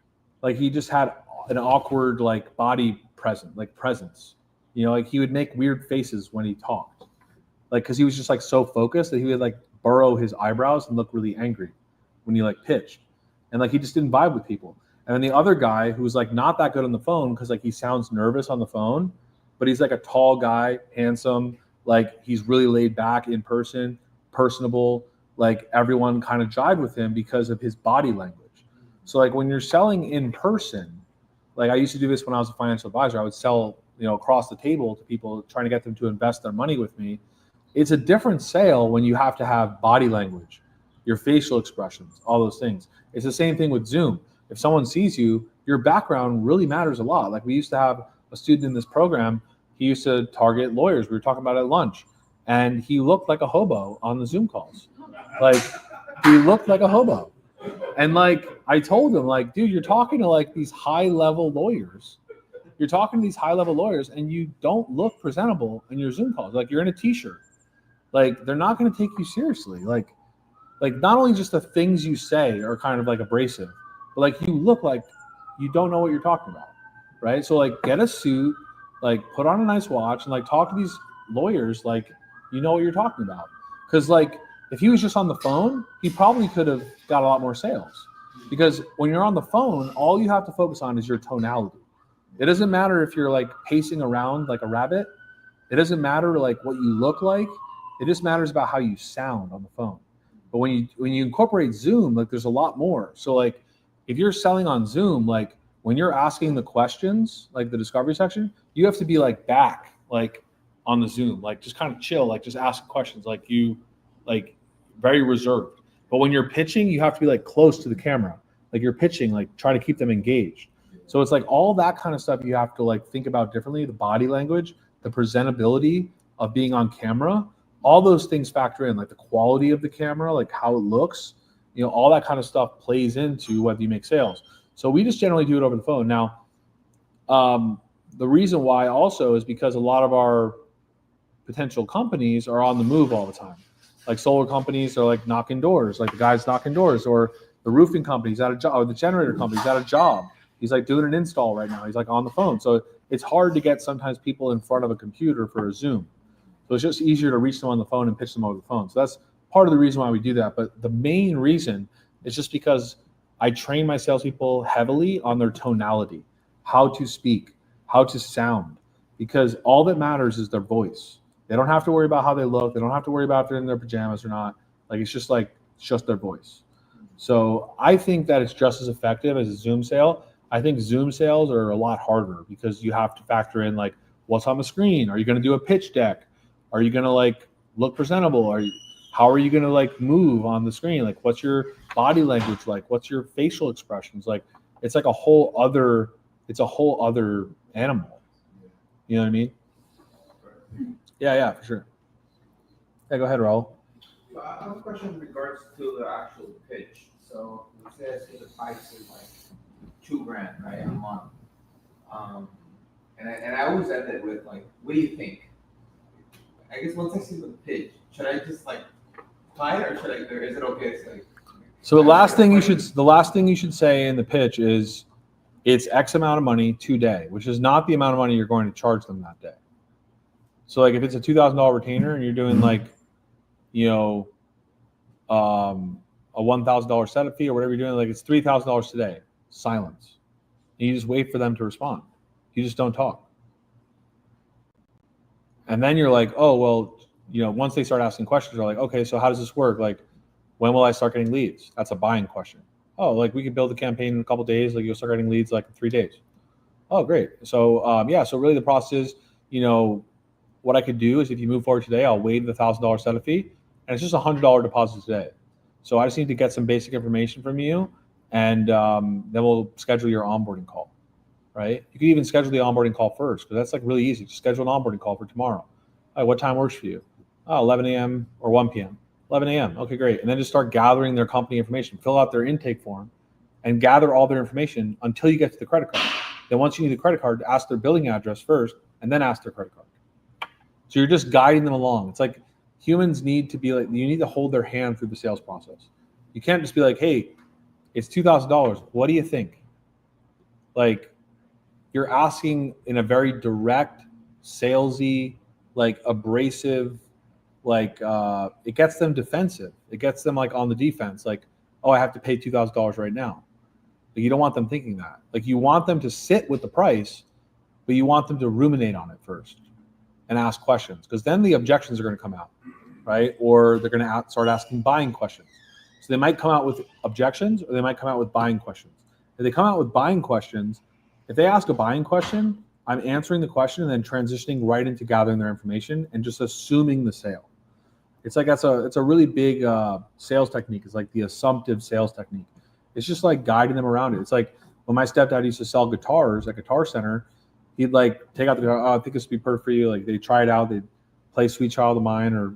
Like he just had an awkward like body presence. You know, like he would make weird faces when he talked. Like, cause he was just like so focused that he would like burrow his eyebrows and look really angry when he like pitched. And like he just didn't vibe with people. And then the other guy who's like not that good on the phone because like he sounds nervous on the phone, but he's like a tall guy, handsome, like he's really laid back in person, personable, like everyone kind of jived with him because of his body language. So like when you're selling in person, like I used to do this when I was a financial advisor, I would sell, you know, across the table to people trying to get them to invest their money with me. It's a different sale when you have to have body language, your facial expressions, all those things. It's the same thing with Zoom. If someone sees you, your background really matters a lot. Like we used to have a student in this program, he used to target lawyers. We were talking about it at lunch, and he looked like a hobo on the Zoom calls. Like he looked like a hobo. And like I told him, like, dude, you're talking to like these high-level lawyers. You're talking to these high-level lawyers, and you don't look presentable in your Zoom calls. Like you're in a t-shirt. Like they're not going to take you seriously. Like not only just the things you say are kind of like abrasive, but like you look like you don't know what you're talking about, right? So like get a suit, like put on a nice watch, and like talk to these lawyers like you know what you're talking about. Because like if he was just on the phone, he probably could have got a lot more sales. Because when you're on the phone, all you have to focus on is your tonality. It doesn't matter if you're like pacing around like a rabbit. It doesn't matter like what you look like. It just matters about how you sound on the phone. But when you incorporate Zoom, like there's a lot more. So like if you're selling on Zoom, like when you're asking the questions, like the discovery section, you have to be like back, like on the Zoom, like just kind of chill, like just ask questions, like you, like very reserved. But when you're pitching, you have to be like close to the camera, like you're pitching, like try to keep them engaged. So it's like all that kind of stuff you have to like think about differently. The body language, the presentability of being on camera, all those things factor in, like the quality of the camera, like how it looks, you know, all that kind of stuff plays into whether you make sales. So we just generally do it over the phone. Now, the reason why also is because a lot of our potential companies are on the move all the time. Like solar companies are like knocking doors, like the guy's knocking doors, or the roofing company's at a job, or the generator company's at a job. He's like doing an install right now. He's like on the phone. So it's hard to get sometimes people in front of a computer for a Zoom. So it's just easier to reach them on the phone and pitch them over the phone. So that's part of the reason why we do that. But the main reason is just because I train my salespeople heavily on their tonality, how to speak, how to sound, because all that matters is their voice. They don't have to worry about how they look. They don't have to worry about if they're in their pajamas or not. Like it's just their voice. So I think that it's just as effective as a Zoom sale. I think Zoom sales are a lot harder because you have to factor in like what's on the screen. Are you going to do a pitch deck? Are you going to like look presentable? How are you going to like move on the screen? Like what's your body language like? What's your facial expressions like? It's like a whole other animal. You know what I mean? Yeah, for sure. Yeah, go ahead, Raul. So I have a question in regards to the actual pitch. So we say the price is like $2,000, right, a month. And I always end it with like, what do you think? I guess once I see the pitch, should I just like apply it, or is it okay to say? So the last thing you should say in the pitch is it's X amount of money today, which is not the amount of money you're going to charge them that day. So like if it's a $2,000 retainer and you're doing like, you know, a $1,000 setup fee or whatever you're doing, like it's $3,000 today. Silence. And you just wait for them to respond. You just don't talk. And then you're like, oh, well, you know, once they start asking questions, they're like, okay, so how does this work? Like, when will I start getting leads? That's a buying question. Oh, like we could build a campaign in a couple of days. Like you'll start getting leads like in 3 days. Oh, great. So so really the process is, you know, what I could do is if you move forward today, I'll waive the $1,000 setup fee, and it's just $100 deposit today. So I just need to get some basic information from you, and then we'll schedule your onboarding call, right? You can even schedule the onboarding call first, because that's like really easy. Just schedule an onboarding call for tomorrow. All right, what time works for you? Oh, 11 a.m. or 1 p.m. 11 a.m. Okay, great. And then just start gathering their company information. Fill out their intake form and gather all their information until you get to the credit card. Then once you need a credit card, ask their billing address first, and then ask their credit card. So you're just guiding them along. It's like humans need to be like, you need to hold their hand through the sales process. You can't just be like, hey, it's $2,000. What do you think? Like, you're asking in a very direct, salesy, like abrasive, like it gets them defensive. It gets them like on the defense. Like, oh, I have to pay $2,000 right now. But you don't want them thinking that. Like, you want them to sit with the price, but you want them to ruminate on it first and ask questions, because then the objections are going to come out, right? Or they're going to start asking buying questions. So they might come out with objections, or they might come out with buying questions. If they come out with buying questions, if they ask a buying question, I'm answering the question and then transitioning right into gathering their information and just assuming the sale. It's like it's a really big sales technique. It's like the assumptive sales technique. It's just like guiding them around it. It's like when my stepdad used to sell guitars at Guitar Center, he'd like take out the guitar. Oh, I think this would be perfect for you. Like they try it out. They'd play Sweet Child of Mine or,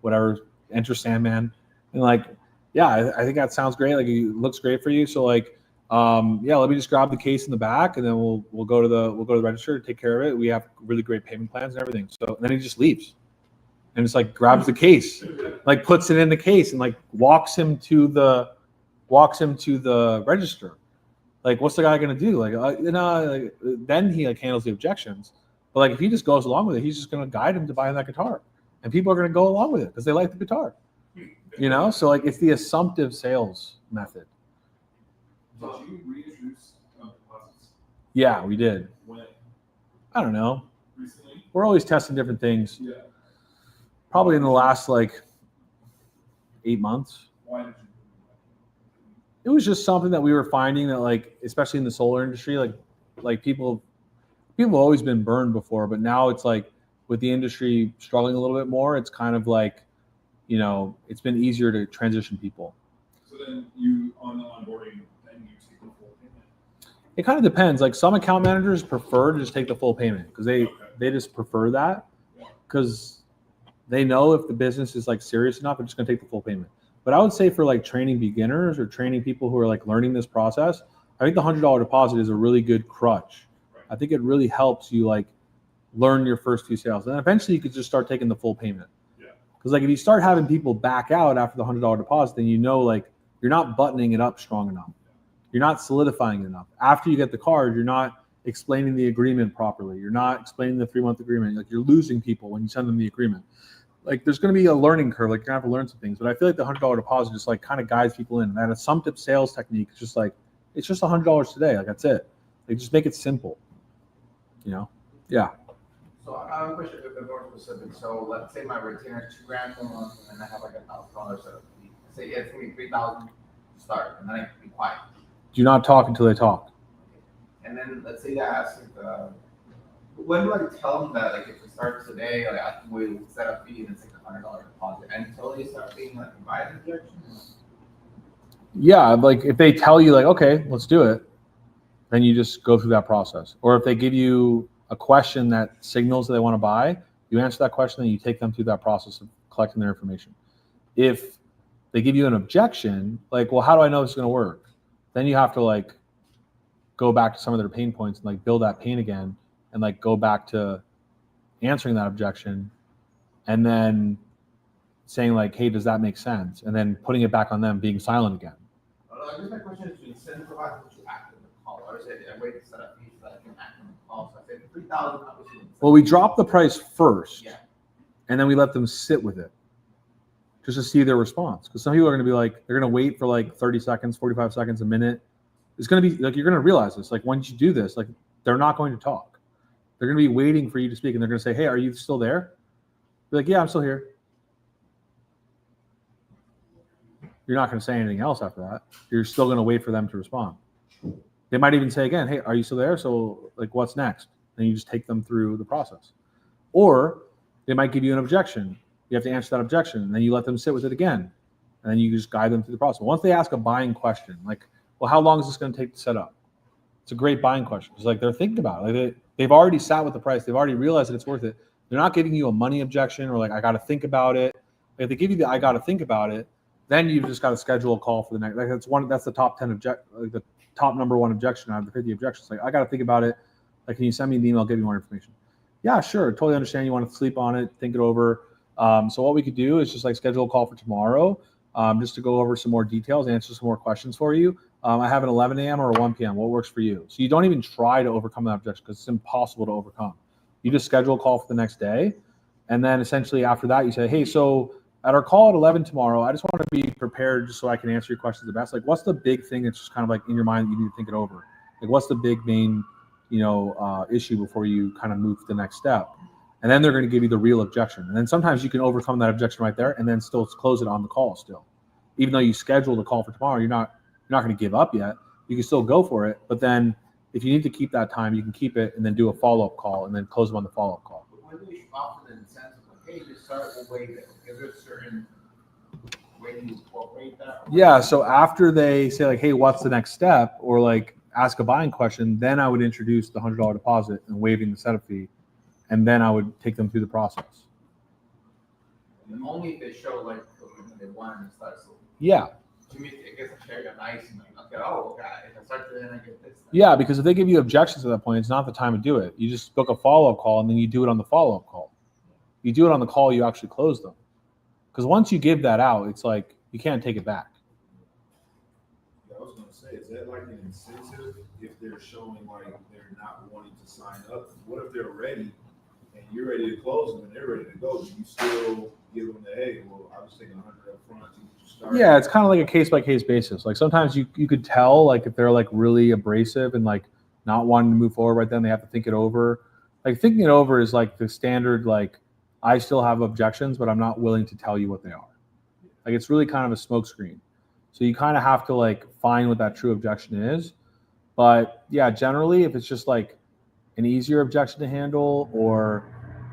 whatever, Enter Sandman. And like, yeah, I think that sounds great. Like it looks great for you. So like, yeah, let me just grab the case in the back and then we'll go to the register to take care of it. We have really great payment plans and everything. So and then he just leaves. And it's like grabs the case, like puts it in the case and like walks him to the register. Like, what's the guy gonna do? Like, then he like handles the objections. But like, if he just goes along with it, he's just gonna guide him to buying that guitar, and people are gonna go along with it because they like the guitar. So like, it's the assumptive sales method. Did you reintroduce deposits? Yeah, we did. When? I don't know. Recently? We're always testing different things. Yeah. Probably in the last like 8 months. Why did you? It was just something that we were finding that like, especially in the solar industry, like people have always been burned before, but now it's like with the industry struggling a little bit more, it's kind of like, it's been easier to transition people. So then you, on the onboarding, then you take the full payment? It kind of depends. Like some account managers prefer to just take the full payment because they just prefer that because they know if the business is like serious enough, they're just going to take the full payment. But I would say for like training beginners or training people who are like learning this process, I think the $100 deposit is a really good crutch. Right. I think it really helps you like learn your first few sales. And eventually you could just start taking the full payment. Yeah. Because like if you start having people back out after the $100 deposit, then like you're not buttoning it up strong enough. You're not solidifying it enough. After you get the card, you're not explaining the agreement properly. You're not explaining the 3-month agreement. Like you're losing people when you send them the agreement. Like there's going to be a learning curve. Like you're going to have to learn some things. But I feel like the $100 deposit just like kind of guides people in. That assumptive sales technique is just like, it's just $100 today. Like that's it. Like just make it simple. Yeah. So I have a question a bit more specific. So let's say my retainer is $2,000 per month, and then I have like $1,000 setup fee. Say it's gonna be $3,000 to start, and then I can be quiet. Do not talk until they talk. And then let's say that I ask, when do I tell them that like if it starts today, like I can wait set up fee and it's like $100 deposit until they start being like invited objections? Yeah, like if they tell you like, okay, let's do it, then you just go through that process. Or if they give you a question that signals that they want to buy, you answer that question and you take them through that process of collecting their information. If they give you an objection, like, well, how do I know this is going to work? Then you have to like go back to some of their pain points and like build that pain again and like go back to answering that objection and then saying like, hey, does that make sense? And then putting it back on them, being silent again. I guess my question is, do you incentivize them to act on the call, or is it a way to set up fees so that I can act on the call? So I said $3,000, obviously. Well, we drop the price first, Yeah. and then we let them sit with it just to see their response. Because some people are going to be like, they're going to wait for like 30 seconds, 45 seconds, a minute. It's going to be like, you're going to realize this. Like once you do this, like they're not going to talk. They're going to be waiting for you to speak, and they're going to say, hey, are you still there? Be like, yeah, I'm still here. You're not going to say anything else after that. You're still going to wait for them to respond. They might even say again, hey, are you still there? So like, what's next? And you just take them through the process. Or they might give you an objection. You have to answer that objection, and then you let them sit with it again. And then you just guide them through the process. Once they ask a buying question, like, well, how long is this going to take to set up? It's a great buying question. It's like they're thinking about it. Like they've already sat with the price. They've already realized that it's worth it. They're not giving you a money objection or like, I got to think about it. If they give you the I got to think about it, then you've just got to schedule a call for the next. Like that's the top 10 like the top number one objection out of the 50 objections. Like I got to think about it. Like, can you send me an email, give me more information? Yeah, sure. Totally understand. You want to sleep on it, think it over. So what we could do is just like schedule a call for tomorrow, just to go over some more details, answer some more questions for you. I have an 11 a.m. or a 1 p.m. What works for you? So you don't even try to overcome that objection because it's impossible to overcome. You just schedule a call for the next day. And then essentially after that, you say, hey, so at our call at 11 tomorrow, I just want to be prepared just so I can answer your questions the best. Like, what's the big thing that's just kind of like in your mind that you need to think it over? Like, what's the big main, issue before you kind of move to the next step? And then they're going to give you the real objection. And then sometimes you can overcome that objection right there and then still close it on the call still. Even though you scheduled a call for tomorrow, you're not going to give up yet. You can still go for it. But then if you need to keep that time, you can keep it and then do a follow-up call and then close them on the follow-up call. When do you offer the incentive of, hey, just start with waive it? Is there a certain way you incorporate that? Yeah, so after they say like, hey, what's the next step? Or like ask a buying question, then I would introduce the $100 deposit and waiving the setup fee. And then I would take them through the process. And only if they show like they want and stuff. So Yeah. to me, it gets a cherry on ice and like, okay, if I start to then I get this. Yeah, because if they give you objections at that point, it's not the time to do it. You just book a follow-up call and then you do it on the follow-up call. You do it on the call, you actually close them. Because once you give that out, it's like you can't take it back. Yeah, I was gonna say, is that like an incentive if they're showing like they're not wanting to sign up? What if they're ready and you're ready to close them and they're ready to go? Do you still give them the, hey, well, I was taking 100 up front to get you started? Yeah, it's kind of like a case-by-case basis. Like sometimes you could tell like if they're like really abrasive and like not wanting to move forward right then, they have to think it over. Like thinking it over is like the standard, like I still have objections, but I'm not willing to tell you what they are. Like it's really kind of a smokescreen. So you kind of have to like find what that true objection is. But yeah, generally if it's just like an easier objection to handle or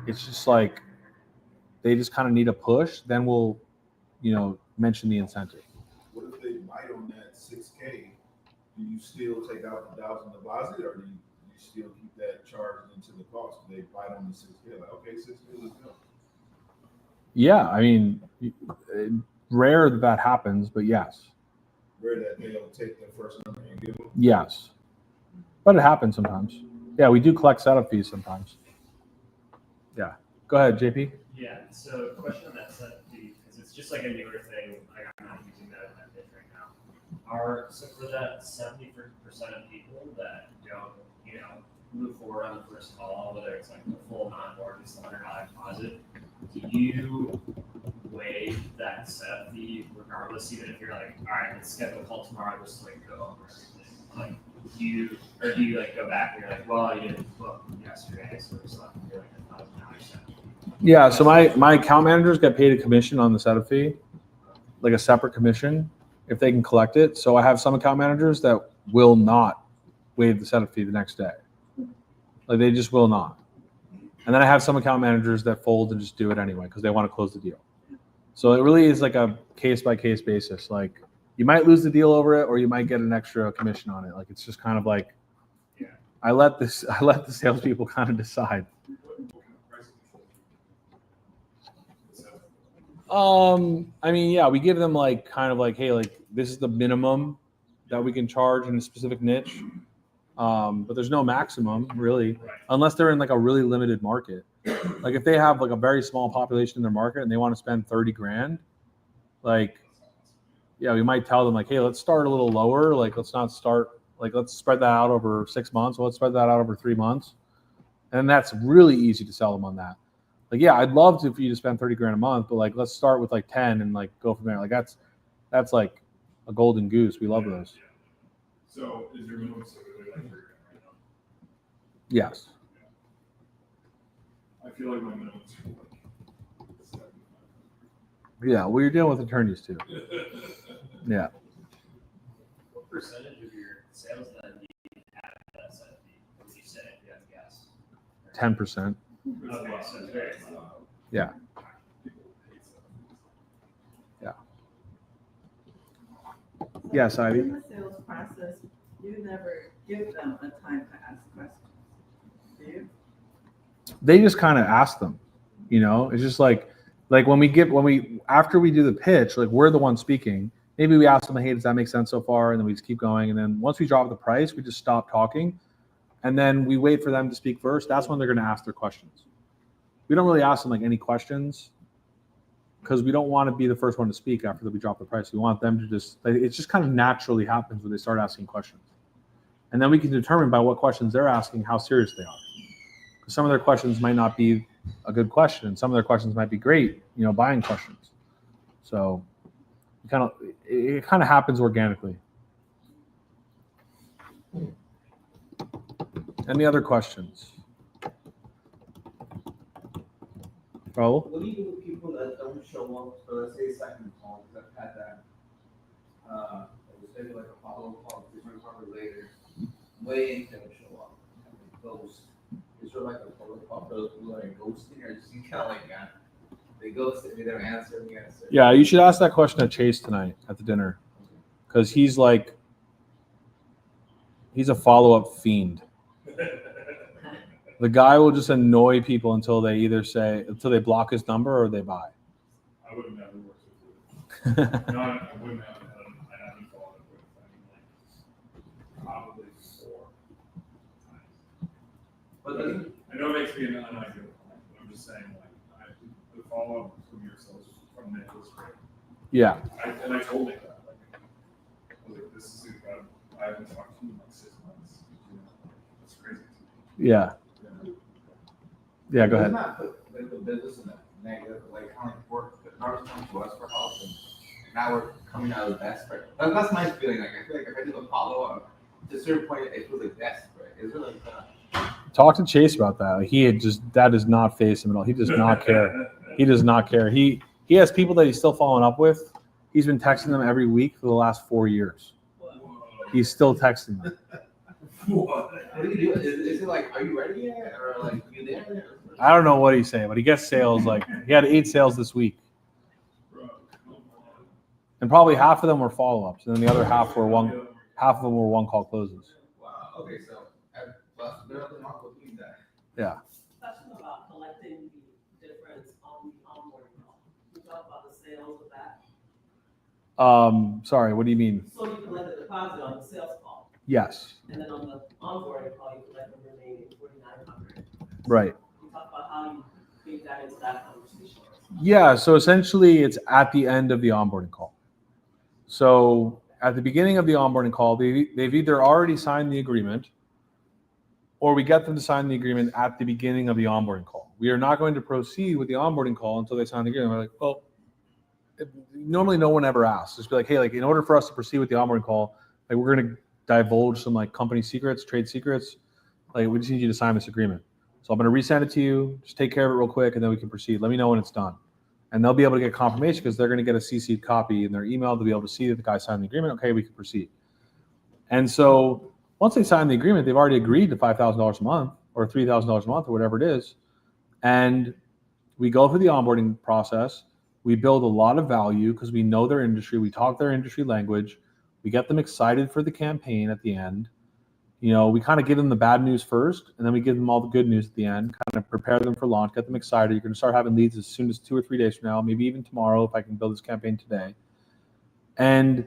it's just like they just kind of need a push, then we'll, mention the incentive. What if they bite on that 6K? Do you still take out the 1,000 deposit or do you still keep that charged into the cost? They bite on the 6K, like, okay, 6K, let's go. Yeah, I mean, rare that happens, but yes. Rare that they'll take their first number and give them. Yes, but it happens sometimes. Yeah, we do collect setup fees sometimes. Yeah, go ahead, JP. Yeah, so question on that setup fee, because it's just like a newer thing, like I'm not using that pitch right now. So for that 70% of people that don't, move forward on the first call, whether it's like the full amount or just the $100 deposit, do you waive that setup fee regardless, even if you're like, all right, let's schedule a call tomorrow just to like go over everything? Like, do you like go back and you're like, well, you didn't book yesterday, so we're still have to do like $1,000 setup fee? Yeah, so my account managers get paid a commission on the setup fee, like a separate commission, if they can collect it. So I have some account managers that will not waive the setup fee the next day. Like they just will not. And then I have some account managers that fold and just do it anyway because they want to close the deal. So it really is like a case-by-case basis. Like you might lose the deal over it or you might get an extra commission on it. Like it's just kind of like, I let the salespeople kind of decide. I mean, yeah, we give them like kind of like, hey, like this is the minimum that we can charge in a specific niche. But there's no maximum really, unless they're in like a really limited market. Like if they have like a very small population in their market and they want to spend 30 grand, like, yeah, we might tell them like, hey, let's start a little lower. Like, let's not start, like, let's spread that out over 6 months. Or let's spread that out over 3 months. And that's really easy to sell them on that. Like, yeah, I'd love for you to spend 30 grand a month, but like, let's start with like 10 and like go from there. Like that's like a golden goose. We love those. So is your minimum typically like 3 grand right now? Yes. I feel like my minimum is like 75. Yeah. Well, you're dealing with attorneys too. Yeah. What percentage of your sales then do you have that setup fee? Would you say, if you had to guess? 10%. Okay, so it's very low. Yeah. Yeah. Yes, Ivy. In the sales process, you never give them a time to ask questions, do you? They just kind of ask them, it's just like Like after we do the pitch, like we're the one speaking. Maybe we ask them, hey, does that make sense so far? And then we just keep going. And then once we drop the price, we just stop talking. And then we wait for them to speak first. That's when they're going to ask their questions. We don't really ask them like any questions because we don't want to be the first one to speak after we drop the price. We want them to it just kind of naturally happens when they start asking questions. And then we can determine by what questions they're asking how serious they are. Because some of their questions might not be a good question. Some of their questions might be great, buying questions. So it kind of happens organically. Any other questions? Raul? What do you do with people that don't show up for, let's say, second call? Because I've had that. It was maybe like a follow-up call, different call later. Way into don't show up. And they ghost. Is there like a protocol for those people that are ghosting, or just you kind of like they ghosted me, they don't answer me? Yeah, you should ask that question to Chase tonight at the dinner, because he's a follow-up fiend. The guy will just annoy people until they block his number or they buy. I would have never worked with you. No, I wouldn't have. I haven't followed up with. Probably 4 times. But I know it makes me an unideal client, but I'm just saying, the follow up from yourselves from Nick was great. Yeah. I told Nick that. I was like, this is incredible. I haven't talked to you in 6 months. It's crazy. Yeah. Yeah, go ahead. Doesn't that put the business in a negative, like kind of like work, but not coming to us for help, and now we're coming out of desperate. That's my feeling. Like I feel like if I do a follow up, to a certain point, it feels like desperate. Is it like that? Talk to Chase about that. Like that does not faze him at all. He does not care. He does not care. He has people that he's still following up with. He's been texting them every week for the last 4 years. He's still texting them. What do you do? Is it like, are you ready yet, or like you there? I don't know what he's saying, but he gets sales. Like he had 8 sales this week, and probably half of them were follow-ups, and then the other half of them were one call closes. Wow. Okay, so they're not looking at that. Yeah. Question about collecting the difference on the onboarding call. You talk about the sales of that. Sorry, what do you mean? So you collect the deposit on the sales call, Yes. and then on the onboarding call, you collect the remaining 4,900. Right. You talk about how you feed that into that conversation. Yeah, so essentially it's at the end of the onboarding call. So at the beginning of the onboarding call, they've either already signed the agreement or we get them to sign the agreement at the beginning of the onboarding call. We are not going to proceed with the onboarding call until they sign the agreement. We're like, well, normally no one ever asks. Just be like, hey, like in order for us to proceed with the onboarding call, like we're going to divulge some like company secrets, trade secrets. Like we just need you to sign this agreement. So I'm going to resend it to you. Just take care of it real quick, and then we can proceed. Let me know when it's done. And they'll be able to get confirmation because they're going to get a CC'd copy in their email to be able to see that the guy signed the agreement. Okay, we can proceed. And so once they sign the agreement, they've already agreed to $5,000 a month or $3,000 a month or whatever it is. And we go through the onboarding process. We build a lot of value because we know their industry. We talk their industry language. We get them excited for the campaign at the end. We kind of give them the bad news first, and then we give them all the good news at the end, kind of prepare them for launch, get them excited. You're going to start having leads as soon as 2 or 3 days from now, maybe even tomorrow if I can build this campaign today. And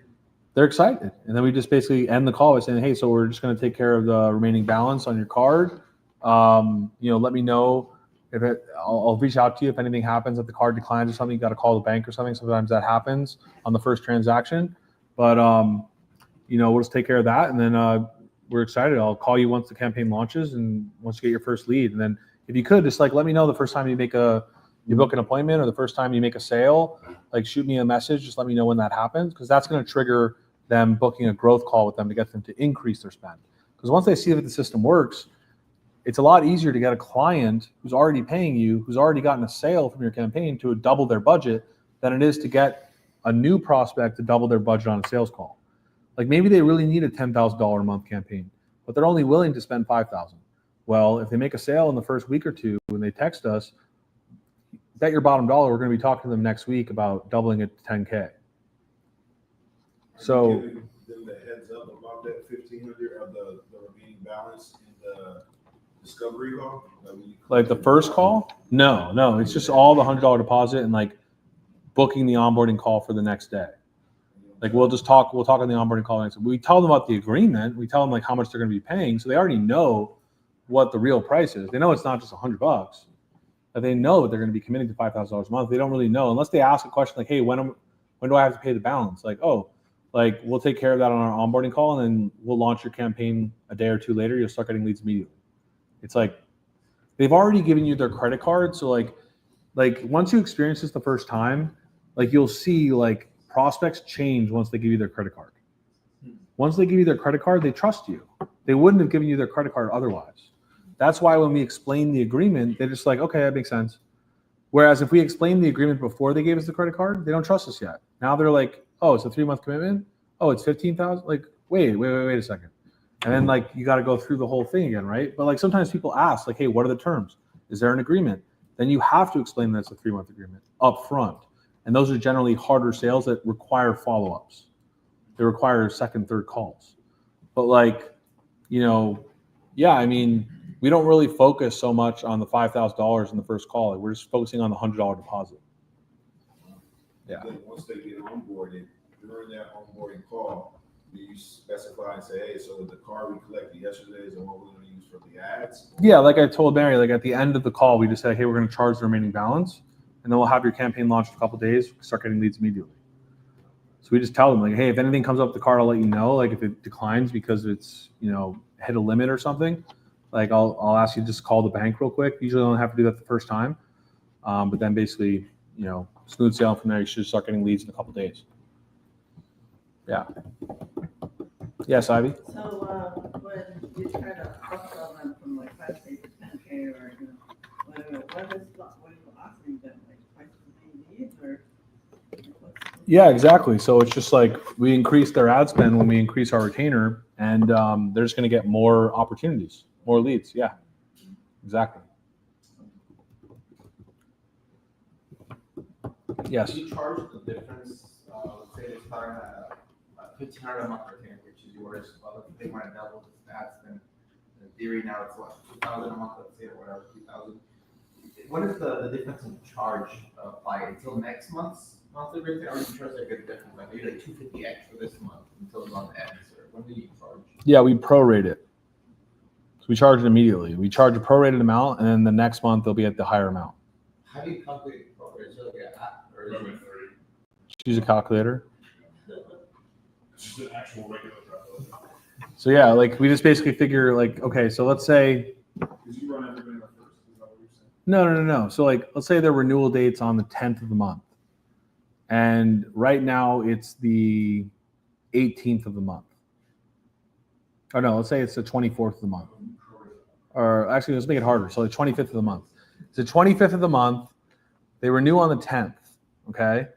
they're excited. And then we just basically end the call by saying, hey, so we're just going to take care of the remaining balance on your card. Let me know if I'll reach out to you if anything happens, if the card declines or something, you got to call the bank or something. Sometimes that happens on the first transaction. But, we'll just take care of that. And then, we're excited. I'll call you once the campaign launches and once you get your first lead. And then if you could just like, let me know the first time you book an appointment or the first time you make a sale, like shoot me a message. Just let me know when that happens. Cause that's going to trigger them booking a growth call with them to get them to increase their spend. Cause once they see that the system works, it's a lot easier to get a client who's already paying you, who's already gotten a sale from your campaign to double their budget than it is to get a new prospect to double their budget on a sales call. Like maybe they really need a $10,000 a month campaign, but they're only willing to spend $5,000. Well, if they make a sale in the first week or two when they text us, bet your bottom dollar we're going to be talking to them next week about doubling it to 10K. So giving them the heads up about that 1,500 of the remaining balance in the discovery call? Like the first call? No, it's just all the $100 deposit and like booking the onboarding call for the next day. Like we'll talk on the onboarding call next. We tell them about the agreement. We tell them like how much they're going to be paying, so they already know what the real price is. They know it's not just $100. But they know they're going to be committing to $5,000 a month. They don't really know unless they ask a question like, "Hey, when do I have to pay the balance?" Like, "Oh, like we'll take care of that on our onboarding call, and then we'll launch your campaign a day or two later. You'll start getting leads immediately." It's like they've already given you their credit card, so like once you experience this the first time, like you'll see like prospects change once they give you their credit card. Once they give you their credit card, they trust you. They wouldn't have given you their credit card otherwise. That's why when we explain the agreement, they're just like, okay, that makes sense. Whereas if we explain the agreement before they gave us the credit card, they don't trust us yet. Now they're like, oh, it's a 3-month commitment. Oh, it's 15,000. Like, wait a second. And then like you got to go through the whole thing again, right? But like sometimes people ask, like, hey, what are the terms? Is there an agreement? Then you have to explain that it's a 3-month agreement up front. And those are generally harder sales that require follow-ups. They require second, third calls. But like, yeah, I mean, we don't really focus so much on the $5,000 in the first call. Like, we're just focusing on the $100 deposit. Yeah. Then once they get onboarded, during that onboarding call, do you specify and say, hey, so the card we collected yesterday is the one we're going to use for the ads? Yeah, like I told Mary, like at the end of the call, we just said, hey, we're going to charge the remaining balance, and then we'll have your campaign launched in a couple of days. Start getting leads immediately. So we just tell them like, hey, if anything comes up with the card, I'll let you know. Like if it declines because it's hit a limit or something, like I'll ask you to just call the bank real quick. Usually I don't have to do that the first time, but then basically smooth sailing from there. You should start getting leads in a couple of days. Yeah. Yes, Ivy. So when you try to upsell them from like 5K to 10K or whatever, what are you offering them? Like twice as many leads or? Yeah, exactly. So it's just like we increase their ad spend when we increase our retainer, and they're just going to get more opportunities, more leads. Yeah, exactly. Yes. Do you charge the difference? Let's say they start at $1,500 a month retainer, which is yours. Well, if they want to double the ad spend, in theory now it's what, $2,000 a month, let's say, or whatever, $3,000. What is the difference in charge apply until next month's monthly retainer, or do you charge like a different, like maybe like $250 extra this month until the month ends, or when do you charge? Yeah, we prorate it. So we charge it immediately. We charge a prorated amount, and then the next month they'll be at the higher amount. How do you calculate the prorate? Is it like an app, or is it? Just use a calculator. It's just an actual regular calculator. So yeah, like we just basically figure like, okay, so let's say. Because you run everybody on first. Is that what you're saying? No. So like, let's say their renewal date's on the 10th of the month. And right now it's the 18th of the month. Oh no, let's say it's the 24th of the month. Or actually, let's make it harder. So the 25th of the month. It's the 25th of the month. They renew on the 10th. Okay.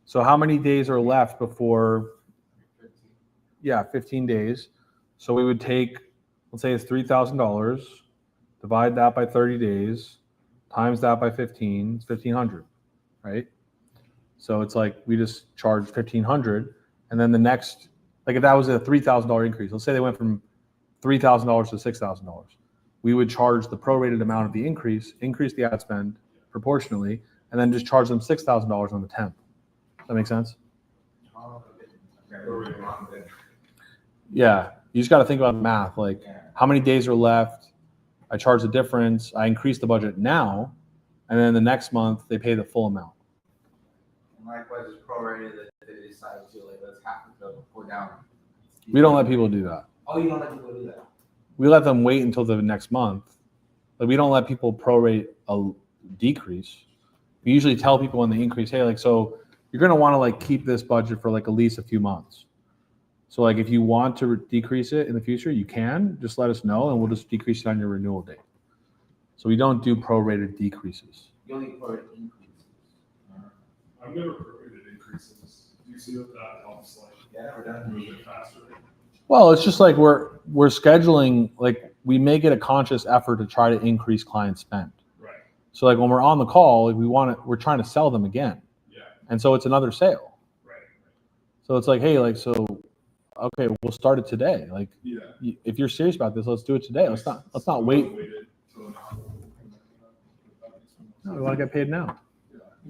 So how many days are left before? 15. Yeah, 15 days. So we would take, let's say it's $3,000, divide that by 30 days, times that by 15, it's 1,500, right? So it's like we just charge 1,500, and then the next, like if that was a $3,000 increase, let's say they went from $3,000 to $6,000, we would charge the prorated amount of the increase the ad spend proportionally, and then just charge them $6,000 on the 10th. Does that make sense? Yeah, you just got to think about math. Like how many days are left? I charge the difference. I increase the budget now, and then the next month they pay the full amount. And likewise, it's prorated that they decide to like let's half of the go down. We don't let people do that. Oh, you don't let people do that. We let them wait until the next month. Like we don't let people prorate a decrease. We usually tell people when they increase, hey, like so you're gonna want to like keep this budget for like at least a few months. So like if you want to decrease it in the future, you can just let us know, and we'll just decrease it on your renewal date. So we don't do prorated decreases. You only prorate increases. I've never prorated increases. Do you see that helps like Yeah, we're done. move it faster? Well, it's just like we're scheduling, like we make it a conscious effort to try to increase client spend. Right. So like when we're on the call, like we're trying to sell them again. Yeah. And so it's another sale. Right. So it's like, hey, like, so, okay, we'll start it today. Like Yeah. if you're serious about this, let's do it today. Let's not wait. So now No, we want to get paid now.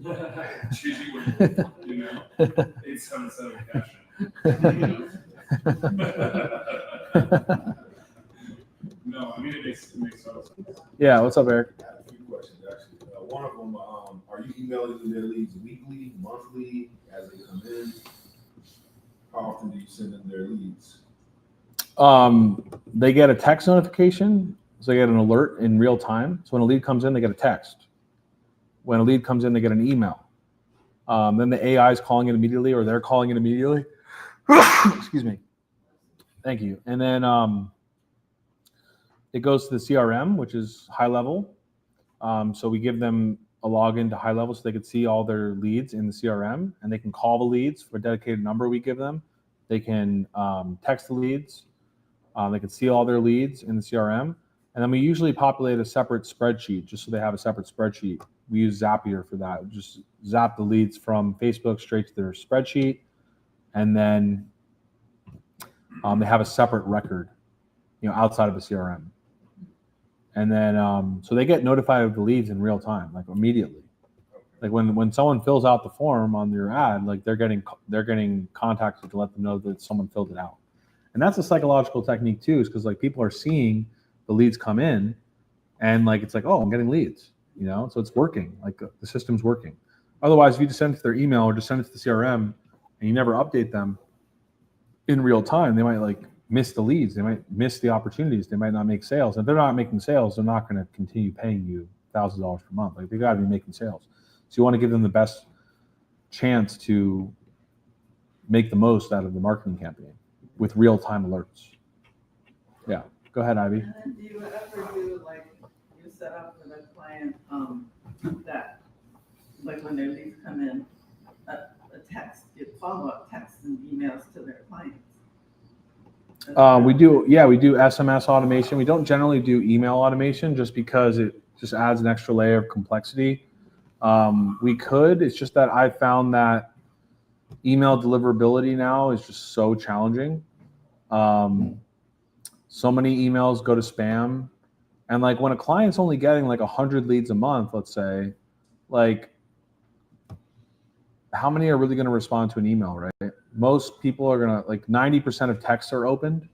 it's usually when, you know, 877 cash in. No, I mean, it makes total sense. Yeah, what's up, Eric? I had a few questions actually. One of them, are you emailing them their leads weekly, monthly, as they come in? How often do you send them their leads? They get a text notification, so they get an alert in real time. So when a lead comes in, they get a text. When a lead comes in, they get an email. Then the AI is calling it immediately, or they're calling it immediately. Excuse me. Thank you. And then it goes to the CRM, which is high level. So we give them a login to high level so they can see all their leads in the CRM, and they can call the leads for a dedicated number we give them. They can text the leads. They can see all their leads in the CRM. And then we usually populate a separate spreadsheet just so they have a separate spreadsheet. We use Zapier for that. We just zap the leads from Facebook straight to their spreadsheet. And then they have a separate record, outside of the CRM. And then, so they get notified of the leads in real time, like immediately. Like when someone fills out the form on your ad, like they're getting contacted to let them know that someone filled it out. And that's a psychological technique too, is because like people are seeing the leads come in, and like it's like, oh, I'm getting leads, so it's working. Like the system's working. Otherwise, if you just send it to their email or just send it to the CRM and you never update them in real time, they might like miss the leads. They might miss the opportunities. They might not make sales. And if they're not making sales, they're not going to continue paying you $1,000 per month. Like they got to be making sales. So you want to give them the best chance to make the most out of the marketing campaign with real-time alerts. Yeah, go ahead, Ivy. And then do you ever do, like, you set up for the client, that, like when their leads come in, a text, you follow-up texts and emails to their clients? We do SMS automation. We don't generally do email automation just because it just adds an extra layer of complexity. We could, it's just that I found that email deliverability now is just so challenging. So many emails go to spam. And like when a client's only getting like 100 leads a month, let's say, like how many are really going to respond to an email, right? Most people are going to, like 90% of texts are opened.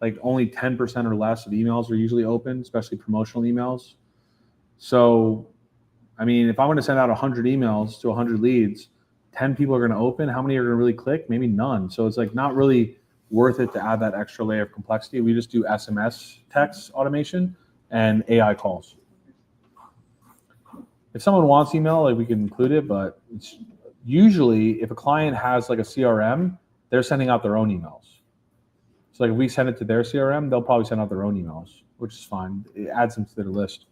Like only 10% or less of emails are usually open, especially promotional emails. So, I mean, if I want to send out 100 emails to 100 leads, 10 people are going to open. How many are going to really click? Maybe none. So it's like not really worth it to add that extra layer of complexity. We just do SMS text automation and AI calls. If someone wants email, like we can include it, but it's usually if a client has like a CRM, they're sending out their own emails. So like if we send it to their CRM, they'll probably send out their own emails, which is fine. It adds them to their list.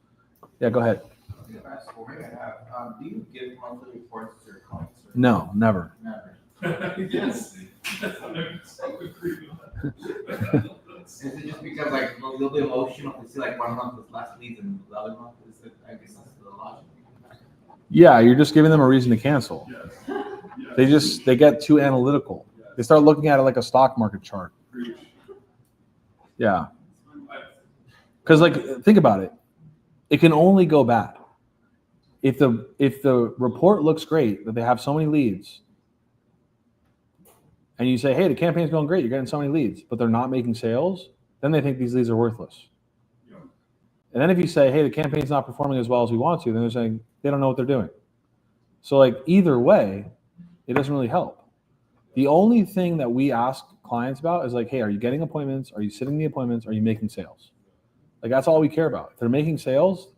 Yeah, go ahead. Do you give monthly reports to your clients? No, never. Never. Yes. Is it just because like a little bit emotional to see like 1 month was less leads and the other month is it, I guess that's the logic. Yeah, you're just giving them a reason to cancel. Yes. They get too analytical. They start looking at it like a stock market chart. Preach. Yeah. Because like think about it. It can only go bad. If the report looks great, that they have so many leads, and you say, hey, the campaign's going great, you're getting so many leads, but they're not making sales, then they think these leads are worthless. Yeah. And then if you say, hey, the campaign's not performing as well as we want to, then they're saying they don't know what they're doing. So like either way, it doesn't really help. The only thing that we ask clients about is like, hey, are you getting appointments? Are you sitting the appointments? Are you making sales? Like that's all we care about. If they're making sales,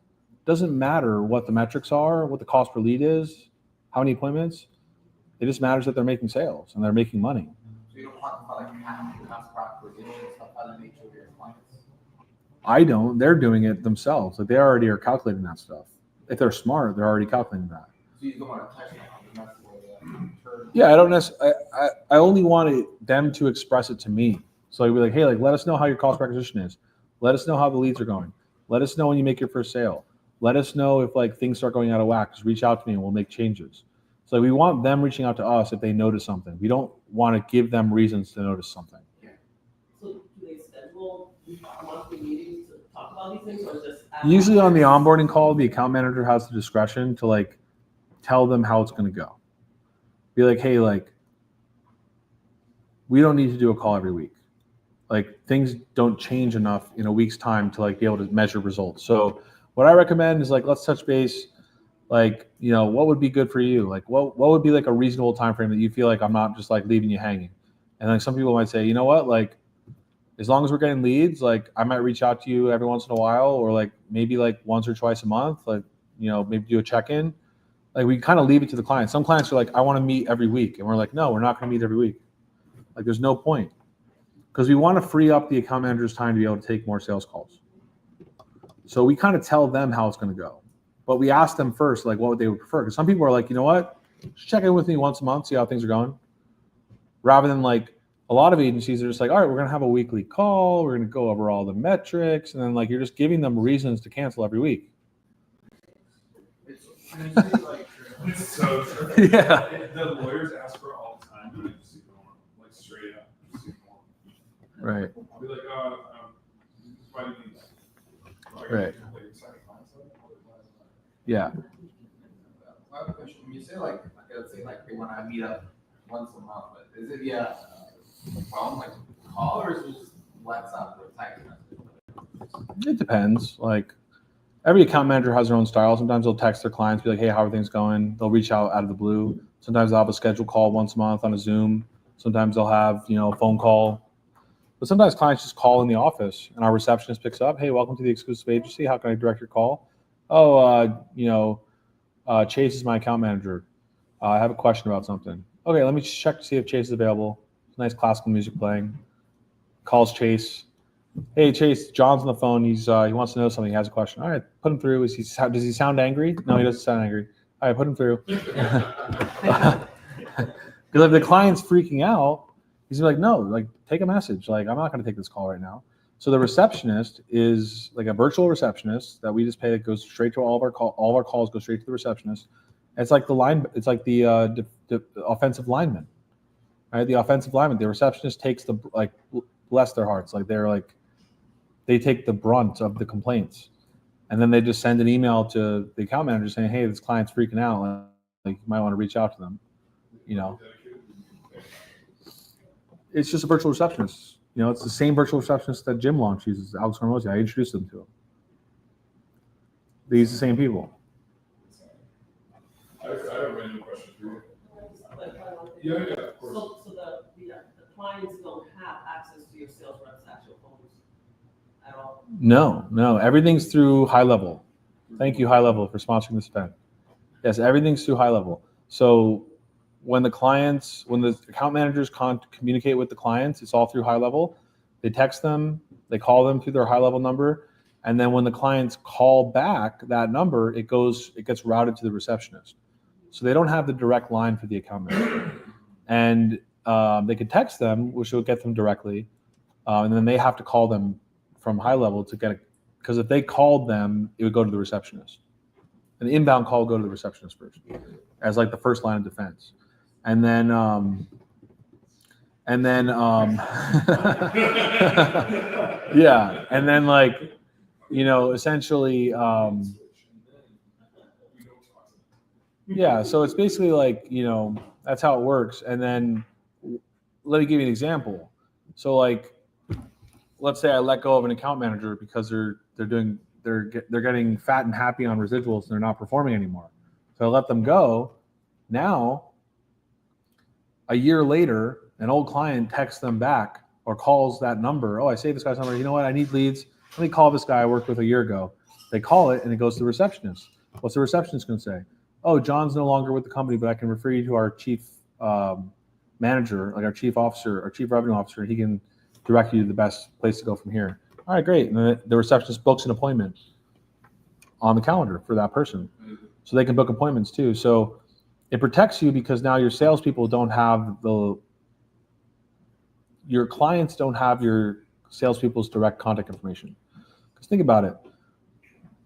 doesn't matter what the metrics are, what the cost per lead is, how many appointments. It just matters that they're making sales and they're making money. So you don't quantify like cost per acquisition stuff by the nature of your clients? I don't. They're doing it themselves. Like they already are calculating that stuff. If they're smart, they're already calculating that. So you don't want to touch on that's where the term. Yeah, I don't necessarily. I only wanted them to express it to me. So I'd be like, hey, like let us know how your cost per acquisition is. Let us know how the leads are going. Let us know when you make your first sale. Let us know if like things start going out of whack. Just reach out to me and we'll make changes. So we want them reaching out to us if they notice something. We don't want to give them reasons to notice something. So do they schedule monthly meetings to talk about all these things, or just? Usually on the onboarding call, the account manager has the discretion to like tell them how it's going to go. Be like, hey, like, we don't need to do a call every week. Like, things don't change enough in a week's time to like be able to measure results. So what I recommend is like, let's touch base. Like, you know, what would be good for you? Like, what would be like a reasonable time frame that you feel like I'm not just like leaving you hanging? And like some people might say, you know what, like, as long as we're getting leads, like I might reach out to you every once in a while, or like maybe like once or twice a month, like, you know, maybe do a check-in. Like we kind of leave it to the client. Some clients are like, I want to meet every week. And we're like, no, we're not going to meet every week. Like there's no point. Because we want to free up the account manager's time to be able to take more sales calls. So we kind of tell them how it's going to go. But we ask them first, like what they would prefer. Because some people are like, you know what, just check in with me once a month, see how things are going. Rather than like, a lot of agencies are just like, all right, we're going to have a weekly call. We're going to go over all the metrics. And then like, you're just giving them reasons to cancel every week. It's like, it's so true. Yeah. The lawyers ask for it all the time, and I just ignore them, like straight up. Just ignore them. Right. I'll be like, why do you need that? Right. Yeah. I have a question. When you say like let's say like they want to meet up once a month, but is it via phone, like call, or is it just WhatsApp or text message? It depends. Like every account manager has their own style. Sometimes they'll text their clients, be like, hey, how are things going? They'll reach out of the blue. Sometimes they'll have a scheduled call once a month on a Zoom. Sometimes they'll have, you know, a phone call. But sometimes clients just call in the office and our receptionist picks up, hey, welcome to the exclusive agency. How can I direct your call? Oh, you know, Chase is my account manager. I have a question about something. Okay, let me just check to see if Chase is available. Nice classical music playing. Calls Chase. Hey Chase, John's on the phone. He wants to know something. He has a question. All right, put him through. Does he sound angry? No, he doesn't sound angry. All right, put him through. Because if the client's freaking out, he's like, no, like take a message. Like I'm not going to take this call right now. So the receptionist is like a virtual receptionist that we just pay. That goes straight to all of our calls go straight to the receptionist. It's like the line. It's like the offensive lineman, right? The offensive lineman. The receptionist takes the like bless their hearts. Like they take the brunt of the complaints, and then they just send an email to the account manager saying, "Hey, this client's freaking out. Like you might want to reach out to them." You know, it's just a virtual receptionist. You know, it's the same virtual receptionist that Jim Launch uses, Alex Hormozy. I introduced them to him. They use the same people. I have a random question for you. Yeah, of course. So the clients don't have access to your sales reps' actual phones at all? No. Everything's through High Level. Thank you, High Level, for sponsoring this event. Yes, everything's through High Level. So when the account managers communicate with the clients, it's all through High Level. They text them, they call them through their High Level number, and then when the clients call back that number, it gets routed to the receptionist. So they don't have the direct line for the account manager. And they could text them, which will get them directly, and then they have to call them from High Level to get it. Because if they called them, it would go to the receptionist. An inbound call would go to the receptionist first, as like the first line of defense. And then yeah, and then like, you know, essentially, yeah, so it's basically like, you know, that's how it works. And then let me give you an example. So like, let's say I let go of an account manager because they're getting fat and happy on residuals and they're not performing anymore. So I let them go. Now, a year later, an old client texts them back or calls that number. Oh, I saved this guy's number. You know what? I need leads. Let me call this guy I worked with a year ago. They call it and it goes to the receptionist. What's the receptionist going to say? Oh, John's no longer with the company, but I can refer you to our chief manager, like our chief officer, our chief revenue officer, and he can direct you to the best place to go from here. All right, great. And then the receptionist books an appointment on the calendar for that person. So they can book appointments too. So it protects you because now your salespeople don't have your clients don't have your salespeople's direct contact information. Because think about it.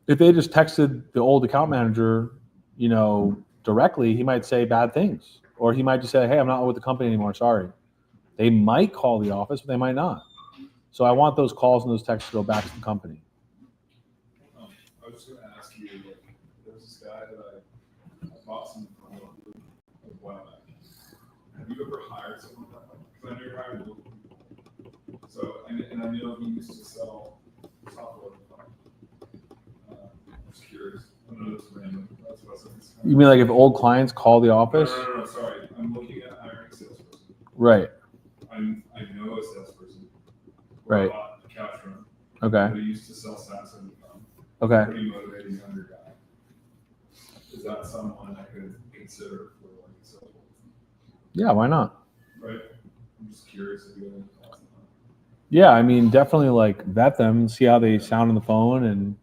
If they just texted the old account manager, you know, directly, he might say bad things. Or he might just say, hey, I'm not with the company anymore, sorry. They might call the office, but they might not. So I want those calls and those texts to go back to the company. have you ever hired someone like that? Because I know you're hiring local people. So, and I know he used to sell software. I'm just curious. I know that's random. That's what I was You mean like if old clients call the office? No, sorry. I'm looking at hiring a salesperson. Right. I know a salesperson. Right. I bought a couch from him. Okay. But he used to sell SaaS and Okay. pretty motivated younger guy. Is that someone I could consider for like a sales role? Yeah, why not? Right? I'm just curious if you have any thoughts on that. Yeah, I mean, definitely like vet them, see how they sound on the phone, and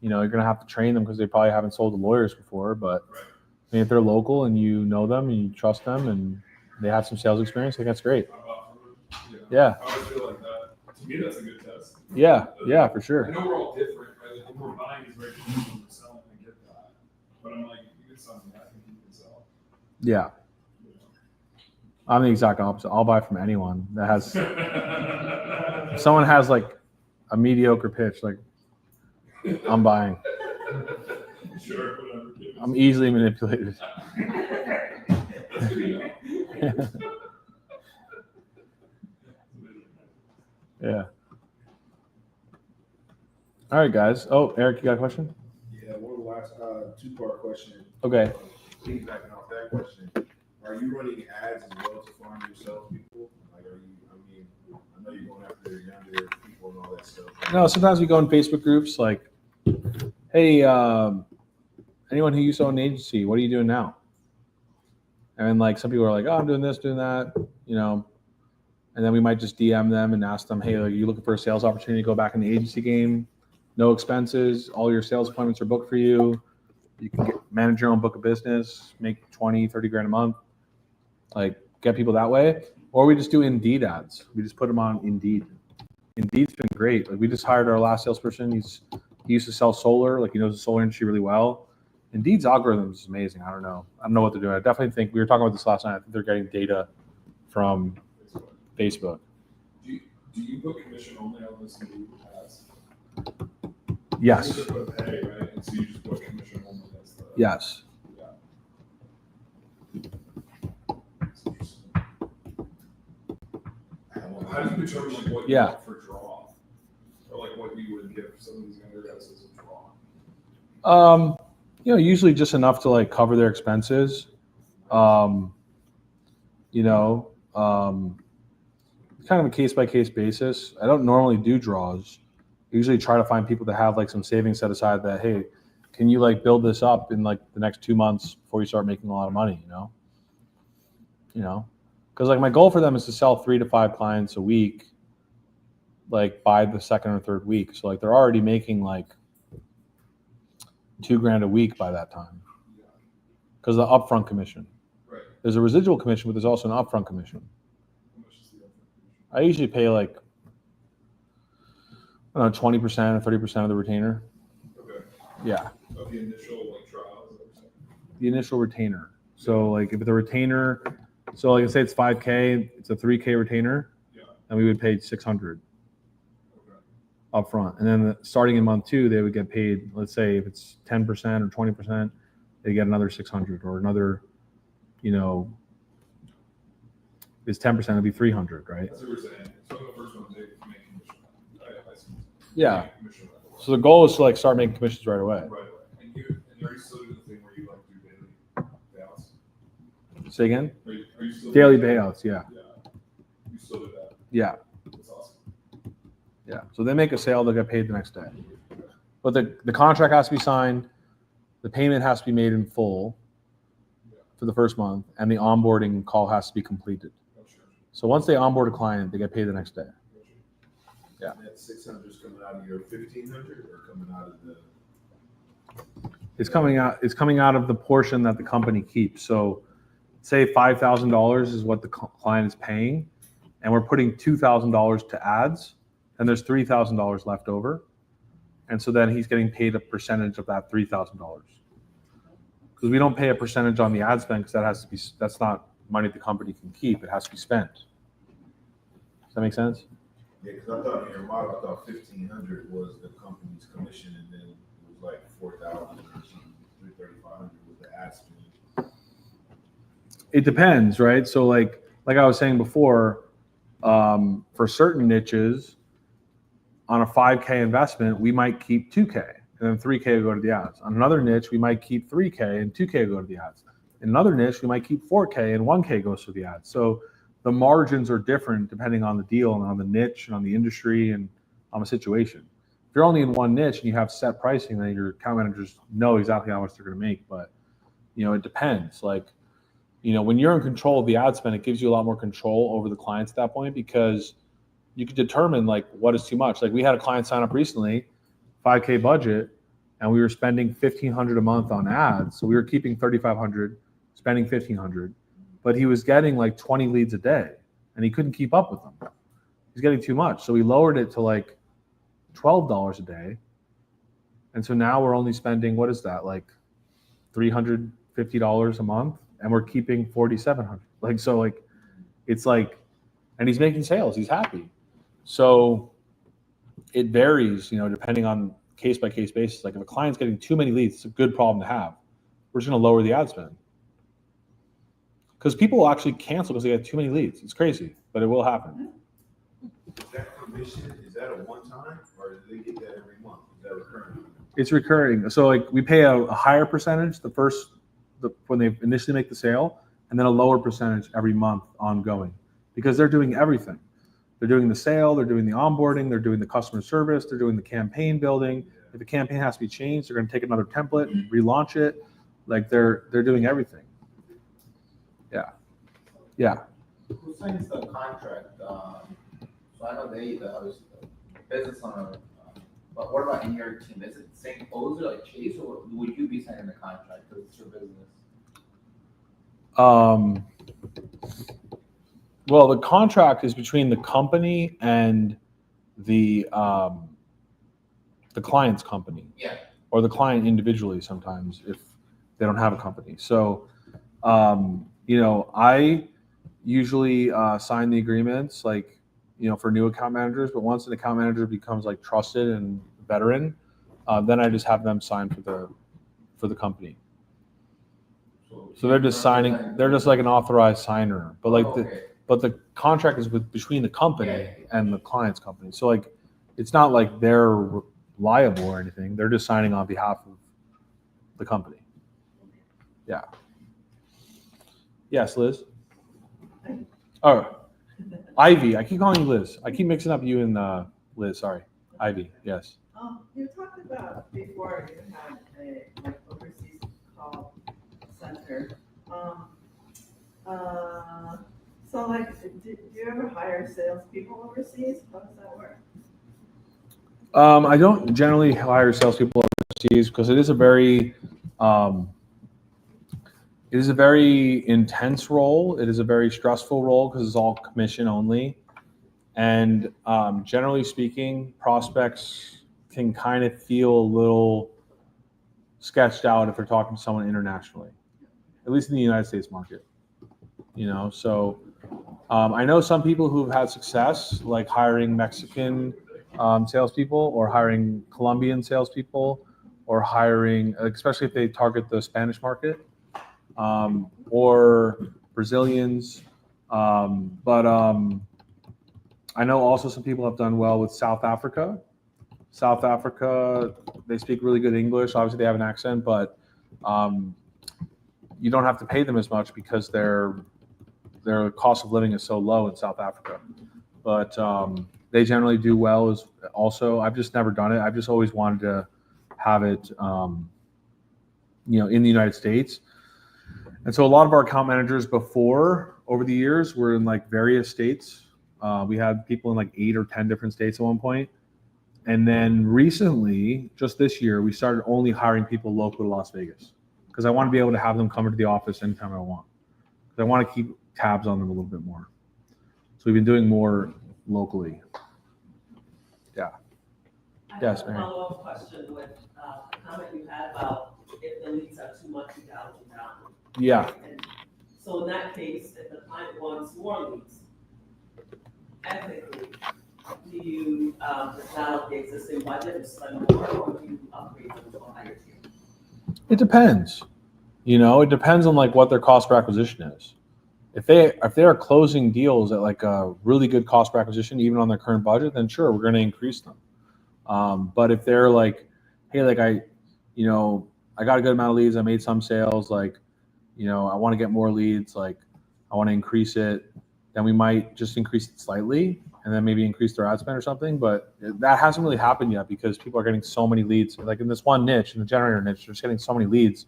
you know, you're gonna have to train them because they probably haven't sold to lawyers before. But Right. I mean, if they're local and you know them and you trust them and they have some sales experience, I think that's great. I bought from him. Yeah. I always feel like that. To me, that's a good test. Yeah, yeah, for I sure. know we're all different, right? Like, when we're buying is very different when we're selling. I get that. But I'm like, you get something I think you can sell. Yeah, You I'm the exact opposite. I'll buy from anyone that has. know? If someone has like a mediocre pitch, like I'm buying. Sure, whatever. I'm easily manipulated. That's good to know. Yeah. All right, guys. Oh, Eric, you got a question? Yeah, one last two-part question. Okay. Piggybacking off that question, are you running ads as well to farm your salespeople? Like, are you? I mean, I know you're going after younger people and all that stuff. No, sometimes we go in Facebook groups like, hey, anyone who used to own an agency, what are you doing now? And like some people are like, oh, I'm doing this, doing that, you know. And then we might just DM them and ask them, hey, are you looking for a sales opportunity to go back in the agency game? No expenses. All your sales appointments are booked for you. You can manage your own book of business, make 20, 30 grand a month, like get people that way. Or we just do Indeed ads. We just put them on Indeed. Indeed's been great. Like we just hired our last salesperson. He used to sell solar, like he knows the solar industry really well. Indeed's algorithms is amazing. I don't know what they're doing. I definitely think we were talking about this last night. I think they're getting data from Facebook. Do you put commission only on this new ads? Yes. You just put pay, right? And so you just put commission only as the. Yes. Yeah. That's interesting. How do you determine like what you Yeah. want for draw? Or like what you would give some of these younger guys as a draw? You know, usually just enough to like cover their expenses. You know, kind of a case by case basis. I don't normally do draws. I usually try to find people that have like some savings set aside that, hey, can you like build this up in like the next 2 months before you start making a lot of money, you know, because like my goal for them is to sell 3 to 5 clients a week, like by the second or third week. So like they're already making like $2,000 a week by that time because of the upfront commission. Right. There's a residual commission, but there's also an upfront commission. How much is the upfront commission? I usually pay like, I don't know, 20% or 30% of the retainer. Okay. Yeah, Of the initial like trial, is that what you're saying? the initial retainer. So like if the retainer, so like I say it's 5K, it's a 3K retainer, Yeah. and we would pay 600 Okay. upfront. And then starting in month 2, they would get paid, let's say if it's 10% or 20%, they get another 600 or another, you know, it's 10%, it'd be 300, right? That's what we're saying. So the first one, they make commission. I see. Yeah. Make commission right away. So the goal is to like start making commissions right away. Right away. And are you still doing the thing where you like do daily payouts? Say again? Are you still Daily doing that? payouts, yeah. Yeah. You still do that. Yeah. That's awesome. Yeah. So they make a sale, they'll get paid the next day. But the contract has to be signed, the payment has to be made in full for the first month, and the onboarding call has to be completed. Oh, sure. So once they onboard a client, they get paid the next day. Yeah. And that 600 is coming out of your 1,500 or coming out of the? It's coming out of the portion that the company keeps. So say $5,000 is what the client is paying, and we're putting $2,000 to ads, and there's $3,000 left over. And so then he's getting paid a percentage of that $3,000. Because we don't pay a percentage on the ad spend because that's not money the company can keep. It has to be spent. Does that make sense? Yeah, because I thought in your model, I thought 1,500 was the company's commission, and then it was like 4,000 or something, 3,500 was the ad spend. It depends, right? So like I was saying before, for certain niches, on a 5K investment, we might keep 2K and then 3K will go to the ads. On another niche, we might keep 3K and 2K will go to the ads. In another niche, we might keep 4K and 1K goes to the ads. So the margins are different depending on the deal and on the niche and on the industry and on the situation. If you're only in one niche and you have set pricing, then your account managers know exactly how much they're going to make. But, it depends. Like, when you're in control of the ad spend, it gives you a lot more control over the clients at that point because you can determine like what is too much. Like we had a client sign up recently, 5K budget, and we were spending $1,500 a month on ads. So we were keeping 3,500, spending 1,500, but he was getting like 20 leads a day and he couldn't keep up with them. He's getting too much. So we lowered it to like $12 a day. And so now we're only spending, what is that? Like $350 a month and we're keeping 4,700. It's like, and he's making sales, he's happy. So it varies, depending on case by case basis. Like if a client's getting too many leads, it's a good problem to have. We're just going to lower the ad spend because people will actually cancel because they get too many leads. It's crazy, but it will happen. Is that commission, is that a one time or do they get that every month? Is that recurring? It's recurring. So like we pay a higher percentage when they initially make the sale, and then a lower percentage every month ongoing because they're doing everything. They're doing the sale, they're doing the onboarding, they're doing the customer service, they're doing the campaign building. If the campaign has to be changed, they're going to take another template and relaunch it. Like they're doing everything. Yeah. Who signs the contract? So I know the business owner, but what about in your team? Is it the same closer like Chase, or would you be signing the contract because it's your business? Well, the contract is between the company and the client's company. Yeah. Or the client individually sometimes if they don't have a company. So, I usually sign the agreements like, for new account managers, but once an account manager becomes like trusted and veteran, then I just have them sign for the company. So they're just signing, they're just like an authorized signer, but like the contract is between the company and the client's company. So like, it's not like they're liable or anything. They're just signing on behalf of the company. Yeah. Yes, Liz. Oh, Ivy. I keep calling you Liz. I keep mixing up you and Liz. Sorry, Ivy. Yes. You talked about before you had a overseas call center. So do you ever hire salespeople overseas? How does that work? I don't generally hire salespeople overseas because it is a very intense role. It is a very stressful role because it's all commission only. And generally speaking, prospects can kind of feel a little sketched out if they're talking to someone internationally, at least in the United States market. So I know some people who've had success, like hiring Mexican salespeople or hiring Colombian salespeople or hiring, especially if they target the Spanish market, or Brazilians. But I know also some people have done well with South Africa. South Africa, they speak really good English. Obviously, they have an accent, but you don't have to pay them as much because their cost of living is so low in South Africa. But they generally do well as also. I've just never done it. I've just always wanted to have it, in the United States. And so a lot of our account managers over the years, were in like various states. We had people in like 8 or 10 different states at one point. And then recently, just this year, we started only hiring people local to Las Vegas because I want to be able to have them come into the office anytime I want. Because I want to keep tabs on them a little bit more. So we've been doing more locally. Yeah. Yes, I have a Mary. follow-up question with a comment you had about if the leads are too much, you down. Yeah. And so in that case, if the client wants more leads, ethically, do you allow the existing budget to spend more, or do you upgrade them to a higher tier? It depends. It depends on like what their cost per acquisition is. if they are closing deals at like a really good cost per acquisition, even on their current budget, then sure, we're going to increase them. But if they're like, hey, like I got a good amount of leads, I made some sales, like, I want to get more leads, like I want to increase it, then we might just increase it slightly and then maybe increase their ad spend or something. But that hasn't really happened yet because people are getting so many leads. Like in this one niche, in the generator niche, they're just getting so many leads.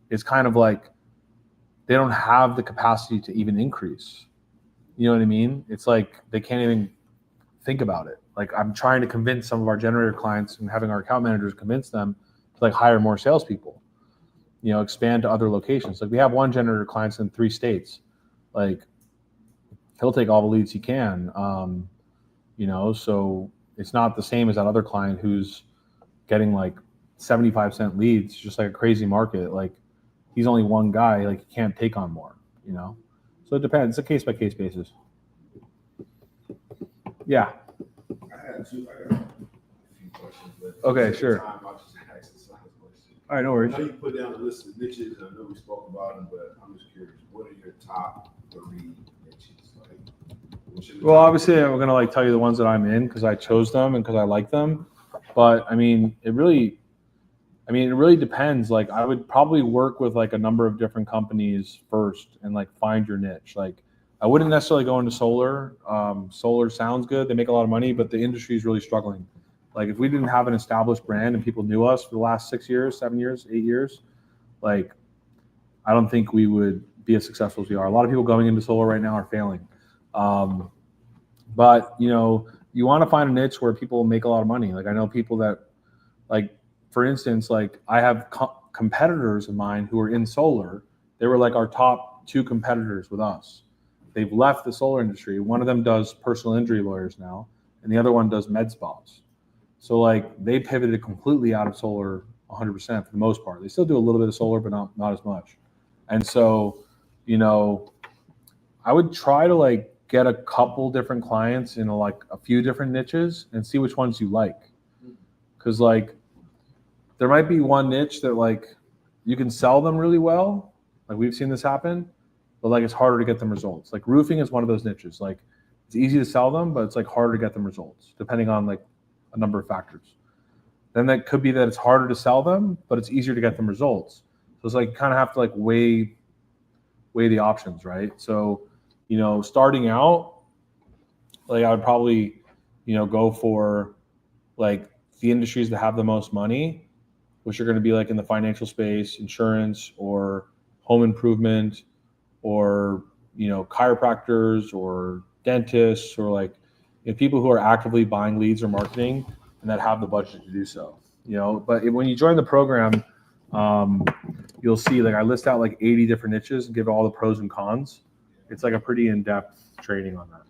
It's kind of like they don't have the capacity to even increase. You know what I mean? It's like they can't even think about it. Like I'm trying to convince some of our generator clients and having our account managers convince them to like hire more salespeople, expand to other locations. Like we have one generator clients in 3 states. Like he'll take all the leads he can. So it's not the same as that other client who's getting like 75-cent leads, just like a crazy market. Like he's only one guy, like he can't take on more, So it depends. It's a case by case basis. Yeah. I got a few questions, but Okay, at the sure. time, I'll just ask this last question. All right, no I worries. know you put down a list of niches, and I know we spoke about them, but I'm just curious, what are your top 3 niches? Like, what should the Well, top obviously, 3 I'm gonna like tell you the ones that I'm in because I chose them and because I like them. But I mean, it really depends. Like, I would probably work with like a number of different companies first and like find your niche. Like, I wouldn't necessarily go into solar. Solar sounds good; they make a lot of money, but the industry is really struggling. Like, if we didn't have an established brand and people knew us for the last 6 years, 7 years, 8 years, like, I don't think we would be as successful as we are. A lot of people going into solar right now are failing. But you want to find a niche where people make a lot of money. Like I know people that, like, for instance, like I have competitors of mine who are in solar. They were like our top 2 competitors with us. They've left the solar industry. One of them does personal injury lawyers now, and the other one does med spas. So like they pivoted completely out of solar 100% for the most part. They still do a little bit of solar, but not as much. And so, I would try to like get a couple different clients in like a few different niches and see which ones you like. Because like there might be one niche that like you can sell them really well. Like we've seen this happen, but like it's harder to get them results. Like roofing is one of those niches. Like it's easy to sell them, but it's like harder to get them results depending on like a number of factors. Then that could be that it's harder to sell them, but it's easier to get them results. So it's like you kind of have to like weigh the options, right? So, starting out, like I would probably, go for like the industries that have the most money, which are going to be like in the financial space, insurance or home improvement or, chiropractors or dentists or like people who are actively buying leads or marketing and that have the budget to do so, but when you join the program, you'll see like I list out like 80 different niches and give all the pros and cons. It's like a pretty in-depth training on that.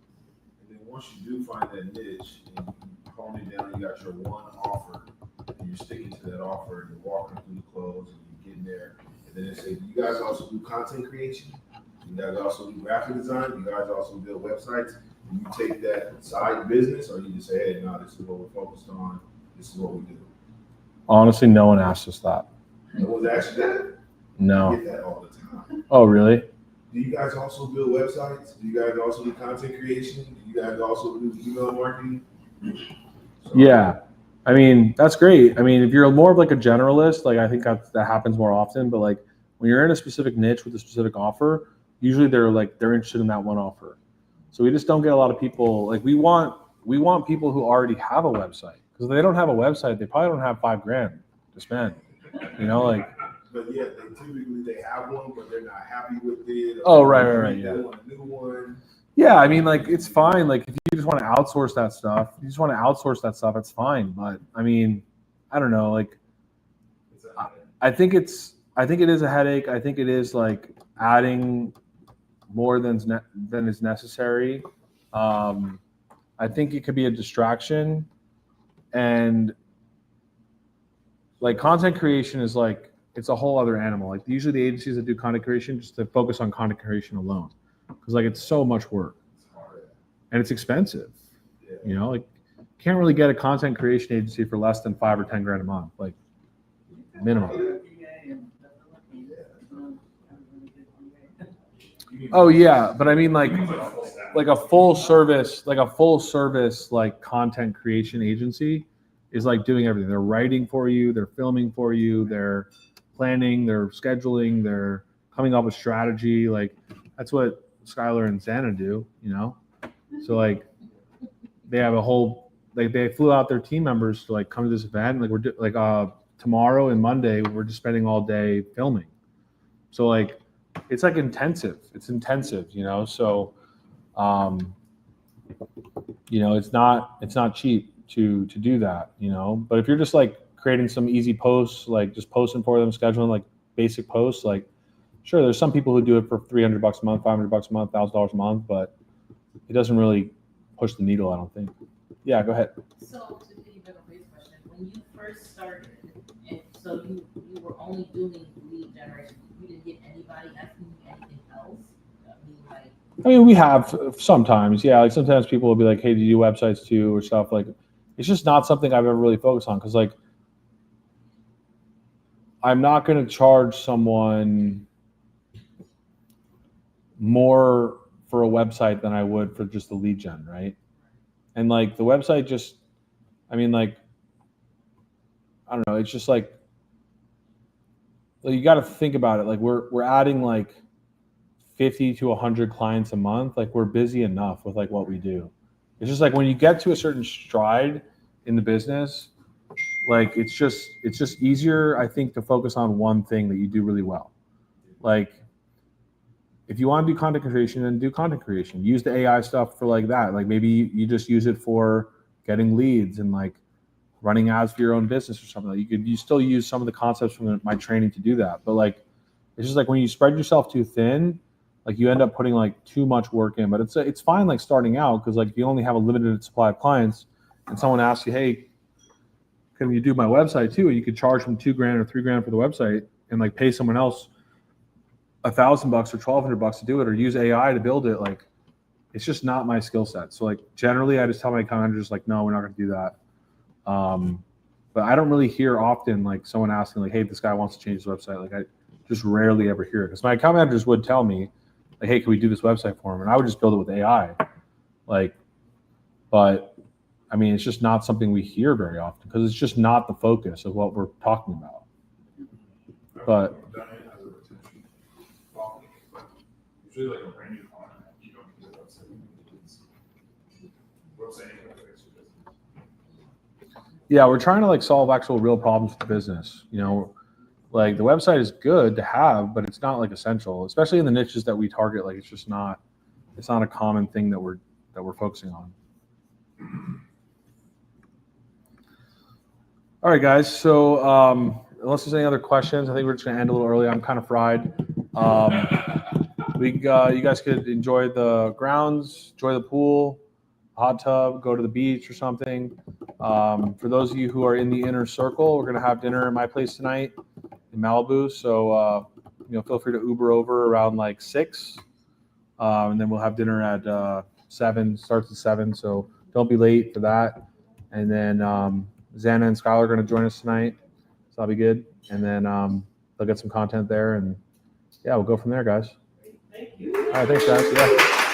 And then once you do find that niche and you hone it down, you got your one offer, and you're sticking to that offer, and you're walking through the close, and you're getting there. And then they say, do you guys also do content creation? Do you guys also do graphic design? Do you guys also build websites? And you take that side business, or you just say, hey, no, this is what we're focused on. This is what we do. Honestly, no one asked us that. No one's actually that. No. I get that all the time. Oh, really? Do you guys also build websites? Do you guys also do content creation? Do you guys also do email marketing? So, Yeah. I mean, that's great. I mean, if you're more of like a generalist, like I think that happens more often, but like when you're in a specific niche with a specific offer, usually they're interested in that one offer. So we just don't get a lot of people, like we want people who already have a website, because if they don't have a website, they probably don't have $5,000 to spend, like. But yeah, they have one, but they're not happy with it. Oh, right, yeah. They want a new one. Yeah, I mean, like it's fine. Like if you just want to outsource that stuff, it's fine. But I mean, I don't know. Like, I think it is a headache. I think it is like adding more than is necessary. I think it could be a distraction, and like content creation is like it's a whole other animal. Like usually the agencies that do content creation just to focus on content creation alone, because like it's so much work and it's expensive. Like you can't really get a content creation agency for less than $5,000 or $10,000 a month, like minimum. Oh yeah, but I mean like You need like full staff. like a full service like content creation agency is like doing everything. They're writing for you, they're filming for you, they're planning, they're scheduling, they're coming up with strategy. Like that's what Skylar and Santa do, you know? So like they have a whole like they flew out their team members to like come to this event. Like tomorrow and Monday we're just spending all day filming. So like it's like intensive. It's intensive, you know. So you know, it's not cheap to do that, you know. But if you're just like creating some easy posts, like just posting for them, scheduling like basic posts, like sure, there's some people who do it for $300 a month, $500 a month, $1,000 a month, but it doesn't really push the needle, I don't think. Yeah, go ahead. So to piggyback on Ray's question, when you first started, and so you were only doing lead generation, you didn't get anybody asking you anything else? I mean, we have sometimes, yeah. Like sometimes people will be like, "Hey, do you do websites too?" or stuff. Like, it's just not something I've ever really focused on because, like, I'm not going to charge someone more for a website than I would for just the lead gen, right? And like the website, just, I mean, like, I don't know. It's just like you got to think about it. Like we're adding like 50 to 100 clients a month. Like we're busy enough with like what we do. It's just like when you get to a certain stride in the business, like it's just easier, I think, to focus on one thing that you do really well. Like if you want to do content creation, then do content creation. Use the AI stuff for like that. Like maybe you just use it for getting leads and like running ads for your own business or something. Like you still use some of the concepts from my training to do that. But like it's just like when you spread yourself too thin, like you end up putting like too much work in. But it's fine like starting out because like if you only have a limited supply of clients and someone asks you, hey, can you do my website too? And you could charge them $2,000 or $3,000 for the website and like pay someone else $1,000 or $1,200 to do it or use AI to build it. Like it's just not my skill set. So like generally I just tell my account managers like, no, we're not going to do that. But I don't really hear often like someone asking like, hey, this guy wants to change his website. Like I just rarely ever hear it because my account managers would tell me like, hey, can we do this website for him? And I would just build it with AI. Like, but I mean, it's just not something we hear very often because it's just not the focus of what we're talking about. But done it as a retention problem, but usually like a brand new client, you don't need a website. Website ain't gonna fix your business. yeah, we're trying to like solve actual real problems with the business. You know, like the website is good to have, but it's not like essential, especially in the niches that we target. Like it's not a common thing that we're focusing on. All right, guys. So unless there's any other questions, I think we're just gonna end a little early. I'm kind of fried. You guys could enjoy the grounds, enjoy the pool, hot tub, go to the beach or something. For those of you who are in the inner circle, we're gonna have dinner at my place tonight in Malibu. So feel free to Uber over around like 6, and then we'll have dinner at 7. Starts at 7, so don't be late for that. And then Xana and Skylar are going to join us tonight, so that'll be good. And then they'll get some content there, and yeah, we'll go from there, guys. Thank you. All right, thanks, guys. Yeah.